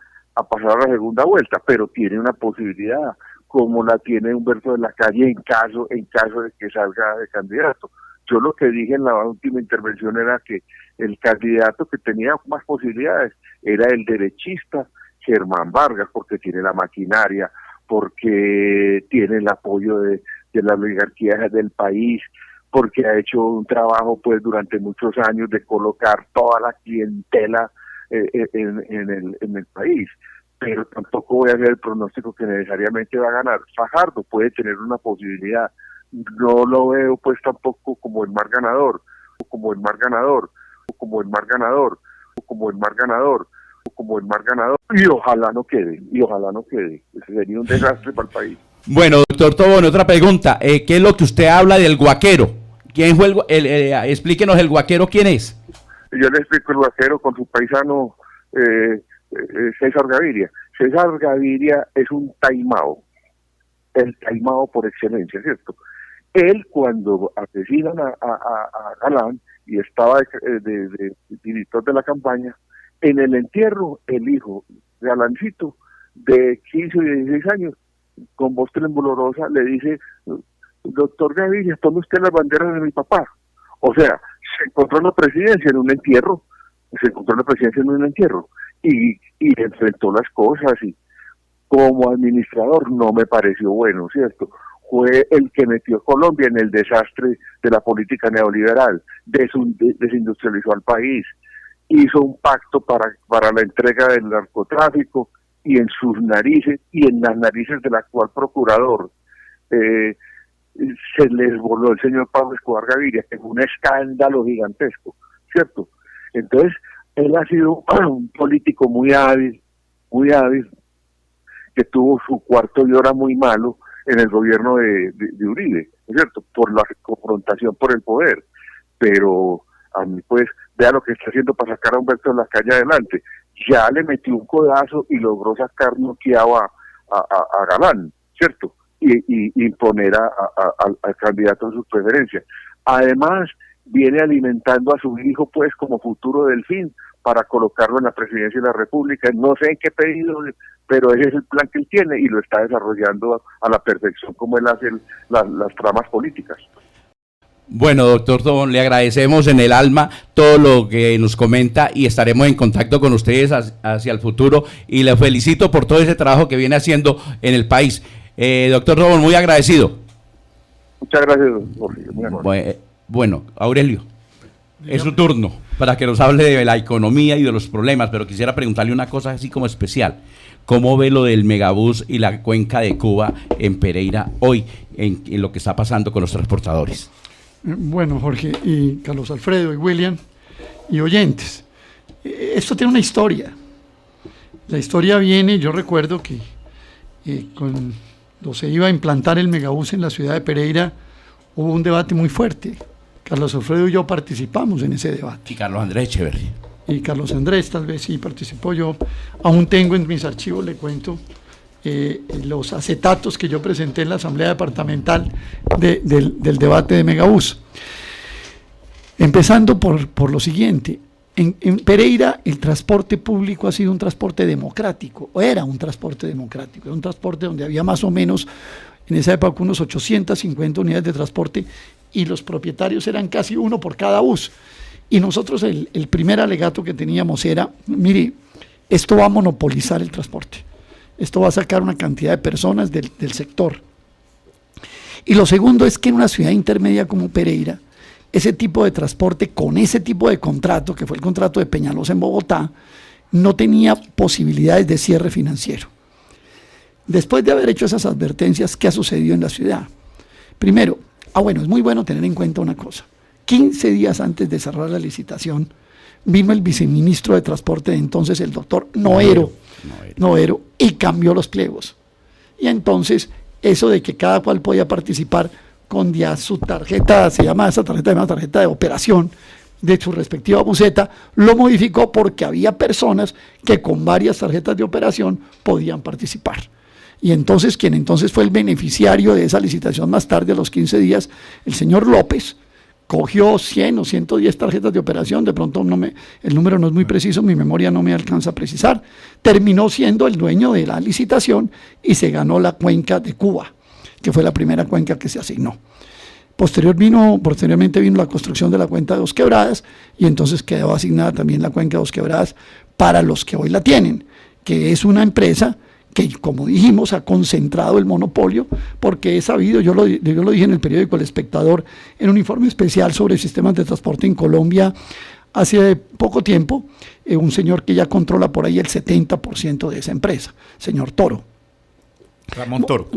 pasar a la segunda vuelta, pero tiene una posibilidad, como la tiene Humberto de la Calle en caso de que salga de candidato. Yo lo que dije en la última intervención era que el candidato que tenía más posibilidades era el derechista Germán Vargas, porque tiene la maquinaria, porque tiene el apoyo de la oligarquía del país, porque ha hecho un trabajo pues durante muchos años de colocar toda la clientela en el país, pero tampoco voy a hacer el pronóstico que necesariamente va a ganar. Fajardo puede tener una posibilidad, no lo veo pues tampoco como el más ganador, o como el más ganador, o como el más ganador, o como el más ganador, o como el más ganador, y ojalá no quede, ese sería un desastre para el país. Bueno, doctor Tobón, otra pregunta, ¿qué es lo que usted habla del guaquero? ¿Quién fue explíquenos el guaquero, ¿quién es? Yo le explico el guaquero con su paisano César Gaviria. César Gaviria es un taimado, el taimado por excelencia, ¿cierto? Él, cuando asesinan a Galán y estaba de director de la campaña, en el entierro, el hijo de Galancito, de 15 y 16 años, con voz temblorosa, le dice: doctor Gaviria, tome usted las banderas de mi papá. O sea, se encontró en la presidencia en un entierro, y enfrentó las cosas, y como administrador no me pareció bueno, ¿cierto? Fue el que metió a Colombia en el desastre de la política neoliberal, desindustrializó al país, hizo un pacto para la entrega del narcotráfico, y en sus narices y en las narices del actual procurador se les voló el señor Pablo Escobar Gaviria, que fue un escándalo gigantesco, ¿cierto? Entonces, él ha sido un político muy hábil, que tuvo su cuarto de hora muy malo en el gobierno de Uribe, ¿cierto? Por la confrontación por el poder, pero a mí pues, vea lo que está haciendo para sacar a Humberto de la Calle adelante. Ya le metió un codazo y logró sacar noqueado a Galán, ¿cierto? Y imponer al candidato en su preferencia. Además, viene alimentando a su hijo pues como futuro delfín para colocarlo en la presidencia de la República. No sé en qué pedido, pero ese es el plan que él tiene y lo está desarrollando a la perfección como él hace las tramas políticas. Bueno, doctor Tobón, le agradecemos en el alma todo lo que nos comenta y estaremos en contacto con ustedes hacia el futuro, y le felicito por todo ese trabajo que viene haciendo en el país. Doctor Tobón, muy agradecido. Muchas gracias, Jorge. Bueno, Aurelio, es su turno para que nos hable de la economía y de los problemas, pero quisiera preguntarle una cosa así como especial. ¿Cómo ve lo del megabús y la cuenca de Cuba en Pereira hoy, en lo que está pasando con los transportadores? Bueno, Jorge y Carlos Alfredo y William y oyentes, esto tiene una historia. La historia viene, yo recuerdo que cuando se iba a implantar el megabús en la ciudad de Pereira, hubo un debate muy fuerte. Carlos Alfredo y yo participamos en ese debate. Y Carlos Andrés Echeverri. Y Carlos Andrés tal vez sí participó. Yo aún tengo en mis archivos, le cuento, los acetatos que yo presenté en la Asamblea Departamental del debate de megabús. Empezando por lo siguiente: en Pereira el transporte público ha sido un transporte democrático, o era un transporte democrático, era un transporte donde había más o menos en esa época unos 850 unidades de transporte, y los propietarios eran casi uno por cada bus. Y nosotros el primer alegato que teníamos era: mire, esto va a monopolizar el transporte. Esto va a sacar una cantidad de personas del sector. Y lo segundo es que en una ciudad intermedia como Pereira, ese tipo de transporte con ese tipo de contrato, que fue el contrato de Peñalosa en Bogotá, no tenía posibilidades de cierre financiero. Después de haber hecho esas advertencias, ¿qué ha sucedido en la ciudad? Primero, es muy bueno tener en cuenta una cosa. 15 días antes de cerrar la licitación, vino el viceministro de Transporte de entonces, el doctor Noero, y cambió los pliegos. Y entonces, eso de que cada cual podía participar con su tarjeta, se llama esa tarjeta de operación de su respectiva buseta, lo modificó porque había personas que con varias tarjetas de operación podían participar. Y entonces, quien entonces fue el beneficiario de esa licitación más tarde, a los 15 días, el señor López, cogió 100 o 110 tarjetas de operación, de pronto el número no es muy preciso, mi memoria no me alcanza a precisar, terminó siendo el dueño de la licitación y se ganó la cuenca de Cuba, que fue la primera cuenca que se asignó. Posteriormente vino la construcción de la cuenca de Dos Quebradas, y entonces quedó asignada también la cuenca de Dos Quebradas para los que hoy la tienen, que es una empresa que, como dijimos, ha concentrado el monopolio, porque he sabido, yo lo dije en el periódico El Espectador, en un informe especial sobre sistemas de transporte en Colombia hace poco tiempo, un señor que ya controla por ahí el 70% de esa empresa, señor Toro.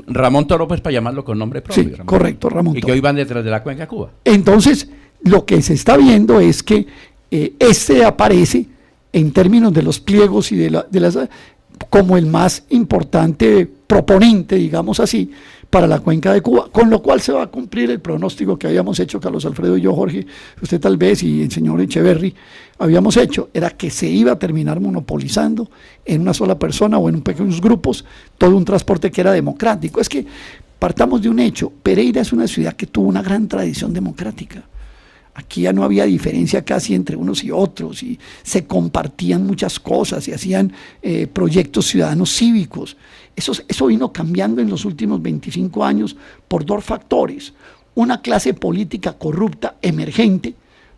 Ramón Toro, pues para llamarlo con nombre propio. Sí, Ramón. correcto, Ramón Y Toro. que hoy van detrás de la cuenca Cuba. Entonces, lo que se está viendo es que este aparece en términos de los pliegos y de las como el más importante proponente, digamos así, para la cuenca de Cuba, con lo cual se va a cumplir el pronóstico que habíamos hecho Carlos Alfredo y yo, Jorge, usted tal vez, y el señor Echeverry, habíamos hecho, era que se iba a terminar monopolizando en una sola persona o en pequeños grupos todo un transporte que era democrático. Es que partamos de un hecho, Pereira es una ciudad que tuvo una gran tradición democrática. Aquí ya no había diferencia casi entre unos y otros, y se compartían muchas cosas y hacían proyectos ciudadanos cívicos. Eso vino cambiando en los últimos 25 años por dos factores. Una clase política corrupta, emergente,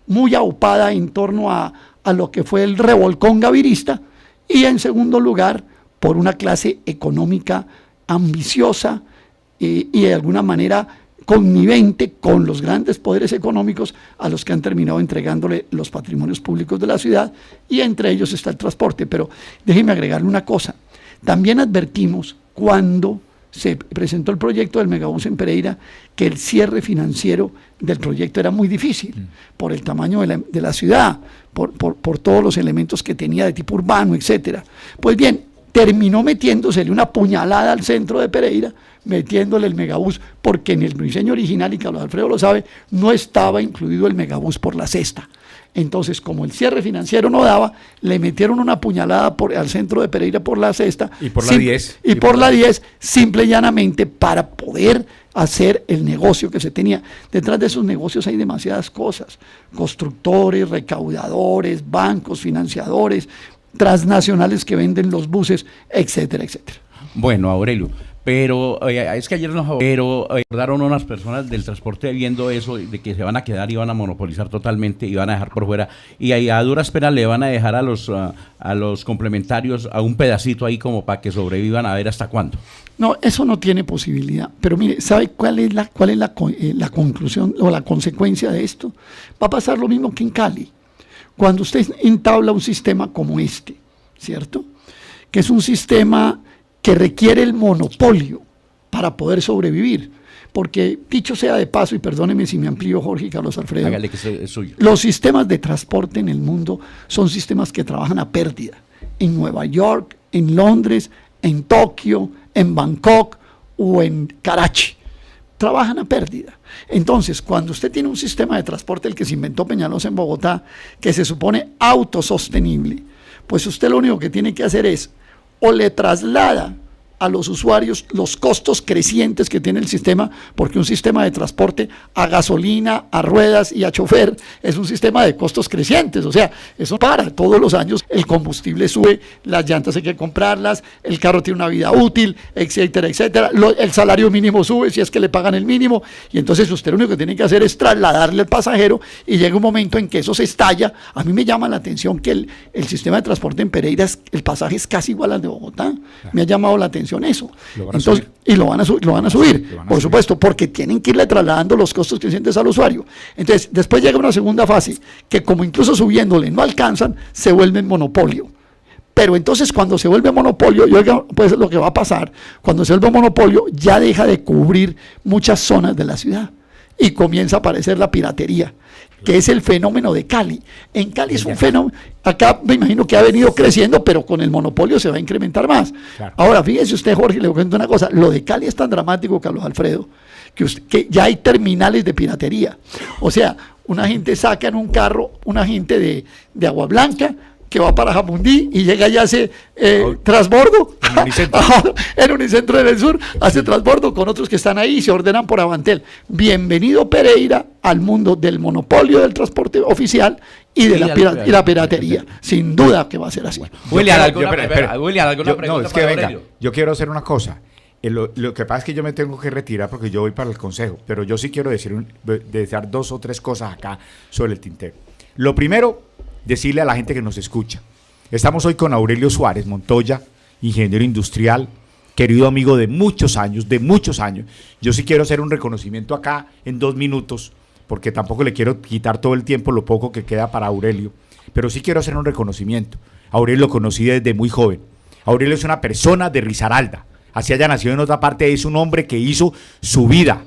muy aupada en torno a lo que fue el revolcón gavirista, y en segundo lugar, por una clase económica ambiciosa y de alguna manera connivente con los grandes poderes económicos a los que han terminado entregándole los patrimonios públicos de la ciudad, y entre ellos está el transporte. Pero déjeme agregarle una cosa, también advertimos cuando se presentó el proyecto del megabús en Pereira que el cierre financiero del proyecto era muy difícil por el tamaño de la ciudad, por todos los elementos que tenía de tipo urbano, etcétera. Pues bien, terminó metiéndosele una puñalada al centro de Pereira, metiéndole el megabús, porque en el diseño original, y Carlos Alfredo lo sabe, no estaba incluido el megabús por la cesta. Entonces, como el cierre financiero no daba, le metieron una puñalada al centro de Pereira por la cesta. Y por la 10. Y por la 10, simple y llanamente, para poder hacer el negocio que se tenía. Detrás de esos negocios hay demasiadas cosas: constructores, recaudadores, bancos, financiadores, transnacionales que venden los buses, etcétera, etcétera. Bueno, Aurelio, pero es que ayer nos abordaron unas personas del transporte viendo eso, de que se van a quedar y van a monopolizar totalmente y van a dejar por fuera, y ahí a duras penas le van a dejar a los complementarios a un pedacito ahí como para que sobrevivan, a ver hasta cuándo. No, eso no tiene posibilidad. Pero mire, ¿sabe cuál es la conclusión o la consecuencia de esto? Va a pasar lo mismo que en Cali. Cuando usted entabla un sistema como este, ¿cierto? Que es un sistema que requiere el monopolio para poder sobrevivir. Porque, dicho sea de paso, y perdóneme si me amplío, Jorge y Carlos Alfredo, Hágale que es suyo. Los sistemas de transporte en el mundo son sistemas que trabajan a pérdida. En Nueva York, en Londres, en Tokio, en Bangkok o en Karachi. Trabajan a pérdida. Entonces, cuando usted tiene un sistema de transporte, el que se inventó Peñalosa en Bogotá, que se supone autosostenible, pues usted lo único que tiene que hacer es o le traslada a los usuarios los costos crecientes que tiene el sistema, porque un sistema de transporte a gasolina, a ruedas y a chofer es un sistema de costos crecientes. O sea, eso para todos los años el combustible sube, las llantas hay que comprarlas, el carro tiene una vida útil, etcétera, etcétera. El salario mínimo sube si es que le pagan el mínimo, y entonces usted lo único que tiene que hacer es trasladarle al pasajero, y llega un momento en que eso se estalla. A mí me llama la atención que el sistema de transporte en Pereira, el pasaje es casi igual al de Bogotá. Me ha llamado la atención eso. Entonces, y lo van a subir, por supuesto, porque tienen que irle trasladando los costos crecientes al usuario. Entonces, después llega una segunda fase, que como incluso subiéndole no alcanzan, se vuelven monopolio. Pero entonces, cuando se vuelve monopolio, pues lo que va a pasar, cuando se vuelve monopolio, ya deja de cubrir muchas zonas de la ciudad y comienza a aparecer la piratería, que es el fenómeno de Cali. En Cali es un fenómeno, acá me imagino que ha venido creciendo, pero con el monopolio se va a incrementar más. Claro. Ahora, fíjese usted, Jorge, le cuento una cosa, lo de Cali es tan dramático, Carlos Alfredo, que ya hay terminales de piratería. O sea, una gente saca en un carro, una gente de Agua Blanca, que va para Jamundí y llega y hace transbordo en Unicentro del Sur, hace transbordo con otros que están ahí y se ordenan por Avantel. Bienvenido, Pereira, al mundo del monopolio del transporte oficial y de la piratería. Sin duda que va a ser así. William, yo quiero hacer una cosa. Lo que pasa es que yo me tengo que retirar porque yo voy para el consejo, pero yo sí quiero decir 2 o 3 cosas acá sobre el tintero. Lo primero, decirle a la gente que nos escucha: estamos hoy con Aurelio Suárez Montoya, ingeniero industrial, querido amigo de muchos años, Yo sí quiero hacer un reconocimiento acá en 2 minutos, porque tampoco le quiero quitar todo el tiempo, lo poco que queda para Aurelio, pero sí quiero hacer un reconocimiento. Aurelio lo conocí desde muy joven. Aurelio es una persona de Risaralda, así haya nacido en otra parte, es un hombre que hizo su vida,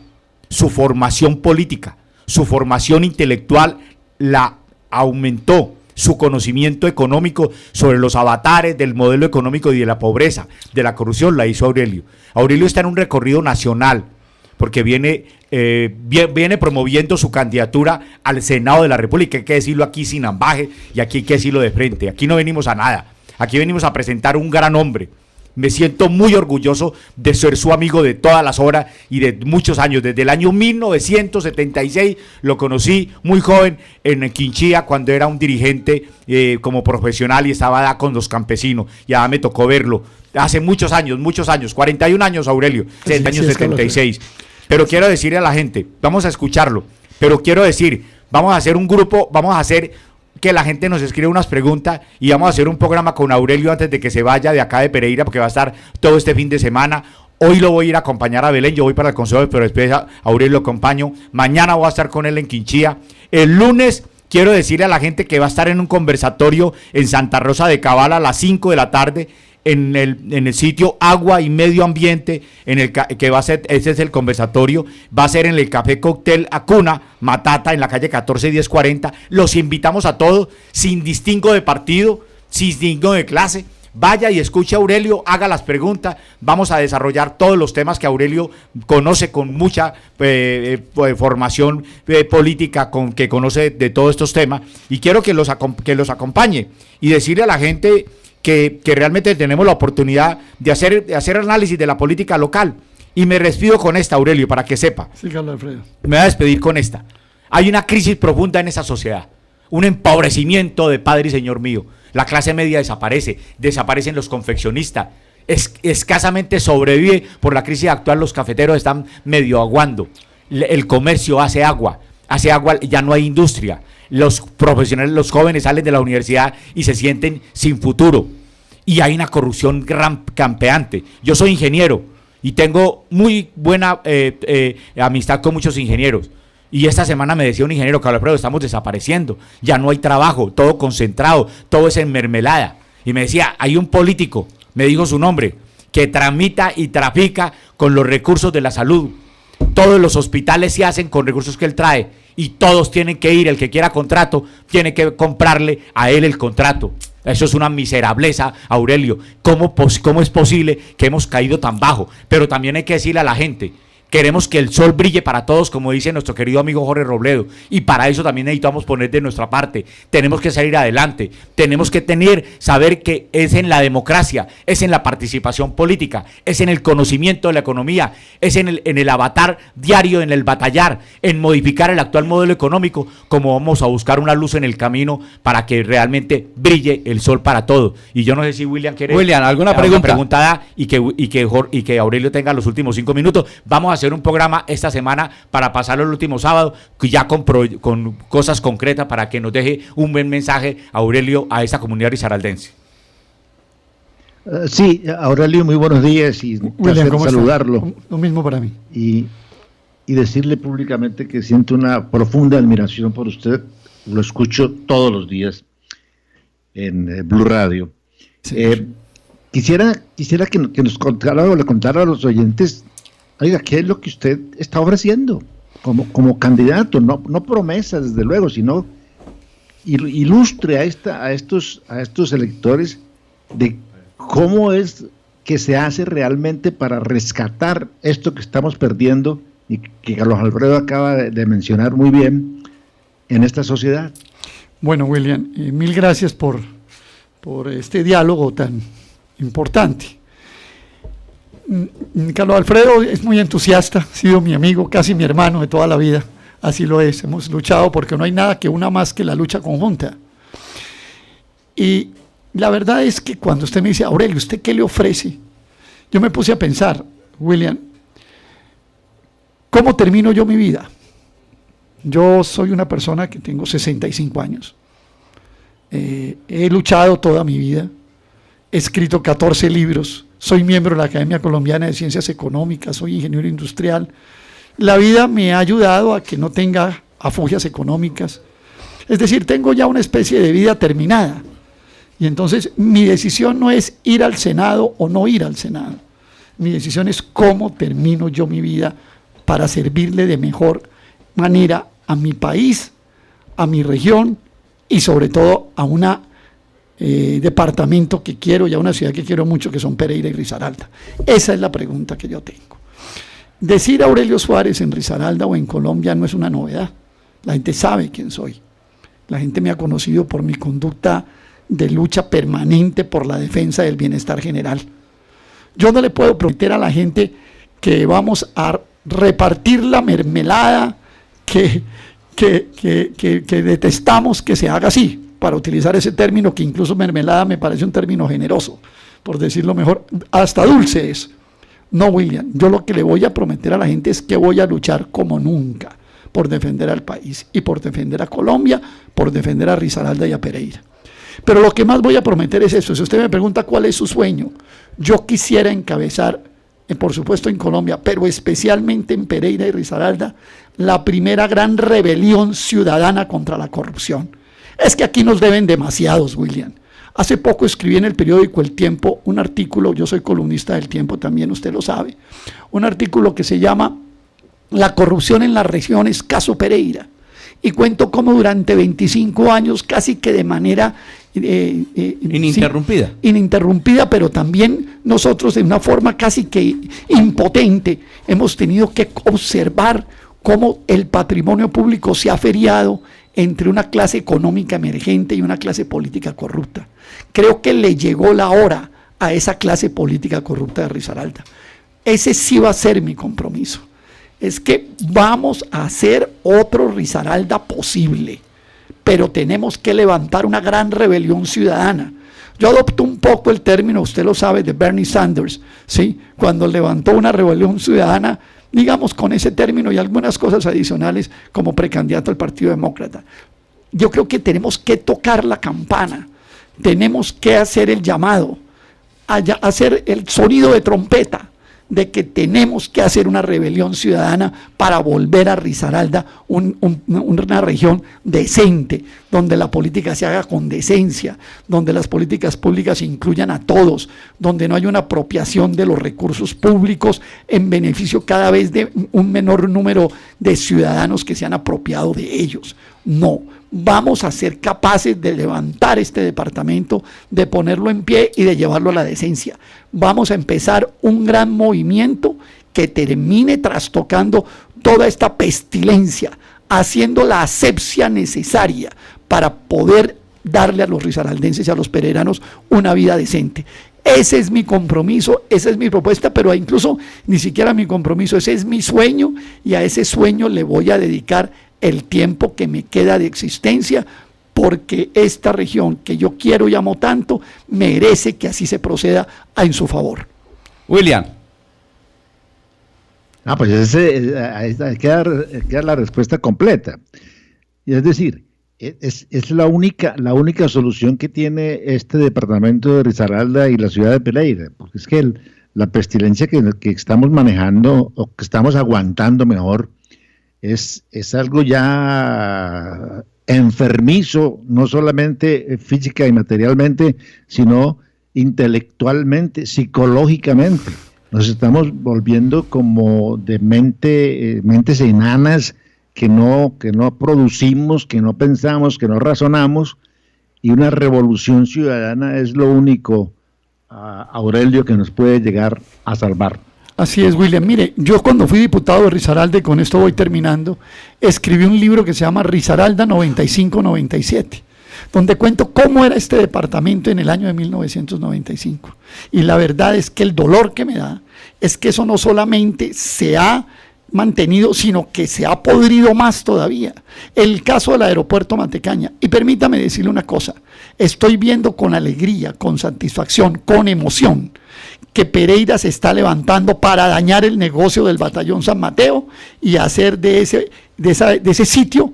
su formación política, su formación intelectual la aumentó, su conocimiento económico sobre los avatares del modelo económico y de la pobreza, de la corrupción, la hizo Aurelio. Aurelio está en un recorrido nacional, porque viene promoviendo su candidatura al Senado de la República. Hay que decirlo aquí sin ambaje y aquí hay que decirlo de frente. Aquí no venimos a nada, aquí venimos a presentar un gran hombre. Me siento muy orgulloso de ser su amigo de todas las horas y de muchos años. Desde el año 1976 lo conocí muy joven en Quinchía, cuando era un dirigente como profesional y estaba con los campesinos. Ya me tocó verlo. Hace muchos años, 41 años, Aurelio, desde el año 76. Pero quiero decirle a la gente, vamos a escucharlo, pero quiero decir, vamos a hacer un grupo, vamos a hacer que la gente nos escriba unas preguntas y vamos a hacer un programa con Aurelio antes de que se vaya de acá de Pereira, porque va a estar todo este fin de semana. Hoy lo voy a ir a acompañar a Belén, yo voy para el Consejo, pero después a Aurelio lo acompaño. Mañana voy a estar con él en Quinchía. El lunes quiero decirle a la gente que va a estar en un conversatorio en Santa Rosa de Cabala a las 5 de la tarde, en el sitio Agua y Medio Ambiente, que va a ser, ese es el conversatorio, va a ser en el Café Cóctel Acuna, Matata, en la calle 14-1040. Los invitamos a todos, sin distingo de partido, sin distingo de clase. Vaya y escuche a Aurelio, haga las preguntas, vamos a desarrollar todos los temas que Aurelio conoce con mucha formación política, que conoce de todos estos temas, y quiero que los acompañe y decirle a la gente que realmente tenemos la oportunidad de hacer análisis de la política local. Y me despido con esta, Aurelio, para que sepa. Sí, Carlos Alfredo. Me voy a despedir con esta. Hay una crisis profunda en esa sociedad, un empobrecimiento de Padre y Señor mío. La clase media desaparecen los confeccionistas, escasamente sobrevive por la crisis actual, los cafeteros están medio aguando, el comercio hace agua, ya no hay industria. Los profesionales, los jóvenes salen de la universidad y se sienten sin futuro. Y hay una corrupción campeante. Yo soy ingeniero y tengo muy buena amistad con muchos ingenieros. Y esta semana me decía un ingeniero, Carlos Alfredo, estamos desapareciendo. Ya no hay trabajo, todo concentrado, todo es en mermelada. Y me decía, hay un político, me dijo su nombre, que tramita y trafica con los recursos de la salud. Todos los hospitales se hacen con recursos que él trae. Y todos tienen que ir, el que quiera contrato, tiene que comprarle a él el contrato. Eso es una miserableza, Aurelio. ¿Cómo es posible que hemos caído tan bajo? Pero también hay que decirle a la gente, queremos que el sol brille para todos, como dice nuestro querido amigo Jorge Robledo, y para eso también necesitamos poner de nuestra parte. Tenemos que salir adelante, tenemos que saber que es en la democracia, es en la participación política, es en el conocimiento de la economía, es en el avatar diario, en el batallar, en modificar el actual modelo económico, como vamos a buscar una luz en el camino para que realmente brille el sol para todos. Y yo no sé si William quiere... William, ¿alguna pregunta? Y que Aurelio tenga los últimos 5 minutos. Vamos a hacer un programa esta semana para pasarlo el último sábado, ya con cosas concretas, para que nos deje un buen mensaje, Aurelio, a esa comunidad risaraldense. Sí, Aurelio, muy buenos días y William, saludarlo. Está? Lo mismo para mí. Y decirle públicamente que siento una profunda admiración por usted. Lo escucho todos los días en Blue Radio. Sí. Quisiera que nos contara o le contara a los oyentes, oiga, ¿qué es lo que usted está ofreciendo como candidato? No promesas, desde luego, sino ilustre a estos electores de cómo es que se hace realmente para rescatar esto que estamos perdiendo y que Carlos Alfredo acaba de mencionar muy bien en esta sociedad. Bueno, William, mil gracias por este diálogo tan importante. Carlos Alfredo es muy entusiasta, ha sido mi amigo, casi mi hermano de toda la vida, así lo es, hemos luchado porque no hay nada que una más que la lucha conjunta. Y la verdad es que cuando usted me dice, Aurelio, ¿usted qué le ofrece? Yo me puse a pensar, William, ¿cómo termino yo mi vida? Yo soy una persona que tengo 65 años, he luchado toda mi vida, he escrito 14 libros soy miembro de la Academia Colombiana de Ciencias Económicas, soy ingeniero industrial. La vida me ha ayudado a que no tenga afugias económicas. Es decir, tengo ya una especie de vida terminada. Y entonces mi decisión no es ir al Senado o no ir al Senado. Mi decisión es cómo termino yo mi vida para servirle de mejor manera a mi país, a mi región y sobre todo a un departamento que quiero y a una ciudad que quiero mucho, que son Pereira y Risaralda. Esa es la pregunta que yo tengo. Decir Aurelio Suárez en Risaralda o en Colombia no es una novedad. La gente sabe quién soy. La gente me ha conocido por mi conducta de lucha permanente por la defensa del bienestar general. Yo no le puedo prometer a la gente que vamos a repartir la mermelada que detestamos que se haga así, para utilizar ese término, que incluso mermelada me parece un término generoso, por decirlo mejor, hasta dulce es. No, William, yo lo que le voy a prometer a la gente es que voy a luchar como nunca por defender al país y por defender a Colombia, por defender a Risaralda y a Pereira. Pero lo que más voy a prometer es eso. Si usted me pregunta cuál es su sueño, yo quisiera encabezar, por supuesto en Colombia, pero especialmente en Pereira y Risaralda, la primera gran rebelión ciudadana contra la corrupción. Es que aquí nos deben demasiados, William. Hace poco escribí en el periódico El Tiempo un artículo, yo soy columnista del Tiempo también, usted lo sabe, un artículo que se llama La corrupción en las regiones, caso Pereira. Y cuento cómo durante 25 años, casi que de manera ininterrumpida. Sí, ininterrumpida, pero también nosotros de una forma casi que impotente hemos tenido que observar cómo el patrimonio público se ha feriado entre una clase económica emergente y una clase política corrupta. Creo que le llegó la hora a esa clase política corrupta de Risaralda. Ese sí va a ser mi compromiso. Es que vamos a hacer otro Risaralda posible, pero tenemos que levantar una gran rebelión ciudadana. Yo adopto un poco el término, usted lo sabe, de Bernie Sanders, ¿sí? Cuando levantó una rebelión ciudadana, digamos con ese término y algunas cosas adicionales como precandidato al Partido Demócrata. Yo creo que tenemos que tocar la campana, tenemos que hacer el llamado, hacer el sonido de trompeta de que tenemos que hacer una rebelión ciudadana para volver a Risaralda una región decente, donde la política se haga con decencia, donde las políticas públicas incluyan a todos, donde no haya una apropiación de los recursos públicos en beneficio cada vez de un menor número de ciudadanos que se han apropiado de ellos. No, vamos a ser capaces de levantar este departamento, de ponerlo en pie y de llevarlo a la decencia. Vamos a empezar un gran movimiento que termine trastocando toda esta pestilencia, haciendo la asepsia necesaria para poder darle a los risaraldenses y a los pereiranos una vida decente. Ese es mi compromiso, esa es mi propuesta, pero incluso ni siquiera mi compromiso, ese es mi sueño, y a ese sueño le voy a dedicar el tiempo que me queda de existencia, porque esta región que yo quiero y amo tanto merece que así se proceda en su favor. William. Pues ahí queda la respuesta completa. Y es decir, es la única solución que tiene este departamento de Risaralda y la ciudad de Pereira, porque es que la pestilencia que estamos manejando, o que estamos aguantando mejor, es algo ya enfermizo, no solamente física y materialmente, sino intelectualmente, psicológicamente. Nos estamos volviendo como de mentes enanas que no producimos, que no pensamos, que no razonamos, y una revolución ciudadana es lo único, Aurelio, que nos puede llegar a salvar. Así es, William. Mire, yo cuando fui diputado de Risaralda, y con esto voy terminando, escribí un libro que se llama Risaralda 95-97, donde cuento cómo era este departamento en el año de 1995. Y la verdad es que el dolor que me da es que eso no solamente se ha mantenido, sino que se ha podrido más todavía. El caso del aeropuerto Matecaña. Y permítame decirle una cosa, estoy viendo con alegría, con satisfacción, con emoción, que Pereira se está levantando para dañar el negocio del Batallón San Mateo y hacer de ese sitio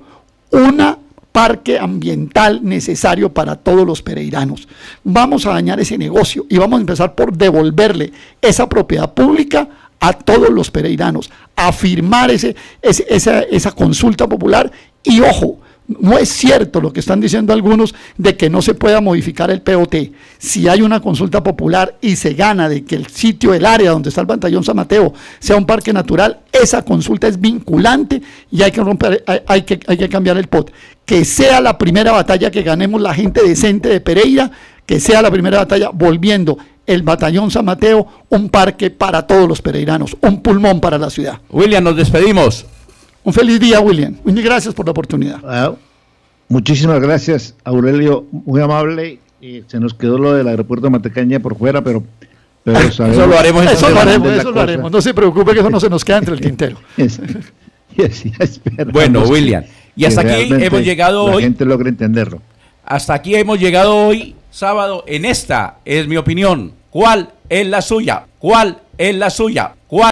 una parque ambiental necesario para todos los pereiranos. Vamos a dañar ese negocio y vamos a empezar por devolverle esa propiedad pública a todos los pereiranos, a firmar esa consulta popular. Y ojo, no es cierto lo que están diciendo algunos de que no se pueda modificar el POT. Si hay una consulta popular y se gana de que el sitio, el área donde está el Batallón San Mateo sea un parque natural, esa consulta es vinculante y hay que cambiar el POT. Que sea la primera batalla que ganemos la gente decente de Pereira, que sea la primera batalla volviendo el Batallón San Mateo un parque para todos los pereiranos, un pulmón para la ciudad. William, nos despedimos. Un feliz día, William. Muchas gracias por la oportunidad. Muchísimas gracias, Aurelio, muy amable. Se nos quedó lo del aeropuerto de Matecaña por fuera, pero eso lo haremos. Eso lo haremos. No se preocupe que eso no se nos queda entre el tintero. Bueno, William, y hasta aquí hemos llegado hoy. La gente logra entenderlo. Hasta aquí hemos llegado hoy, sábado, en Esta es mi opinión. ¿Cuál es la suya? ¿Cuál es la suya?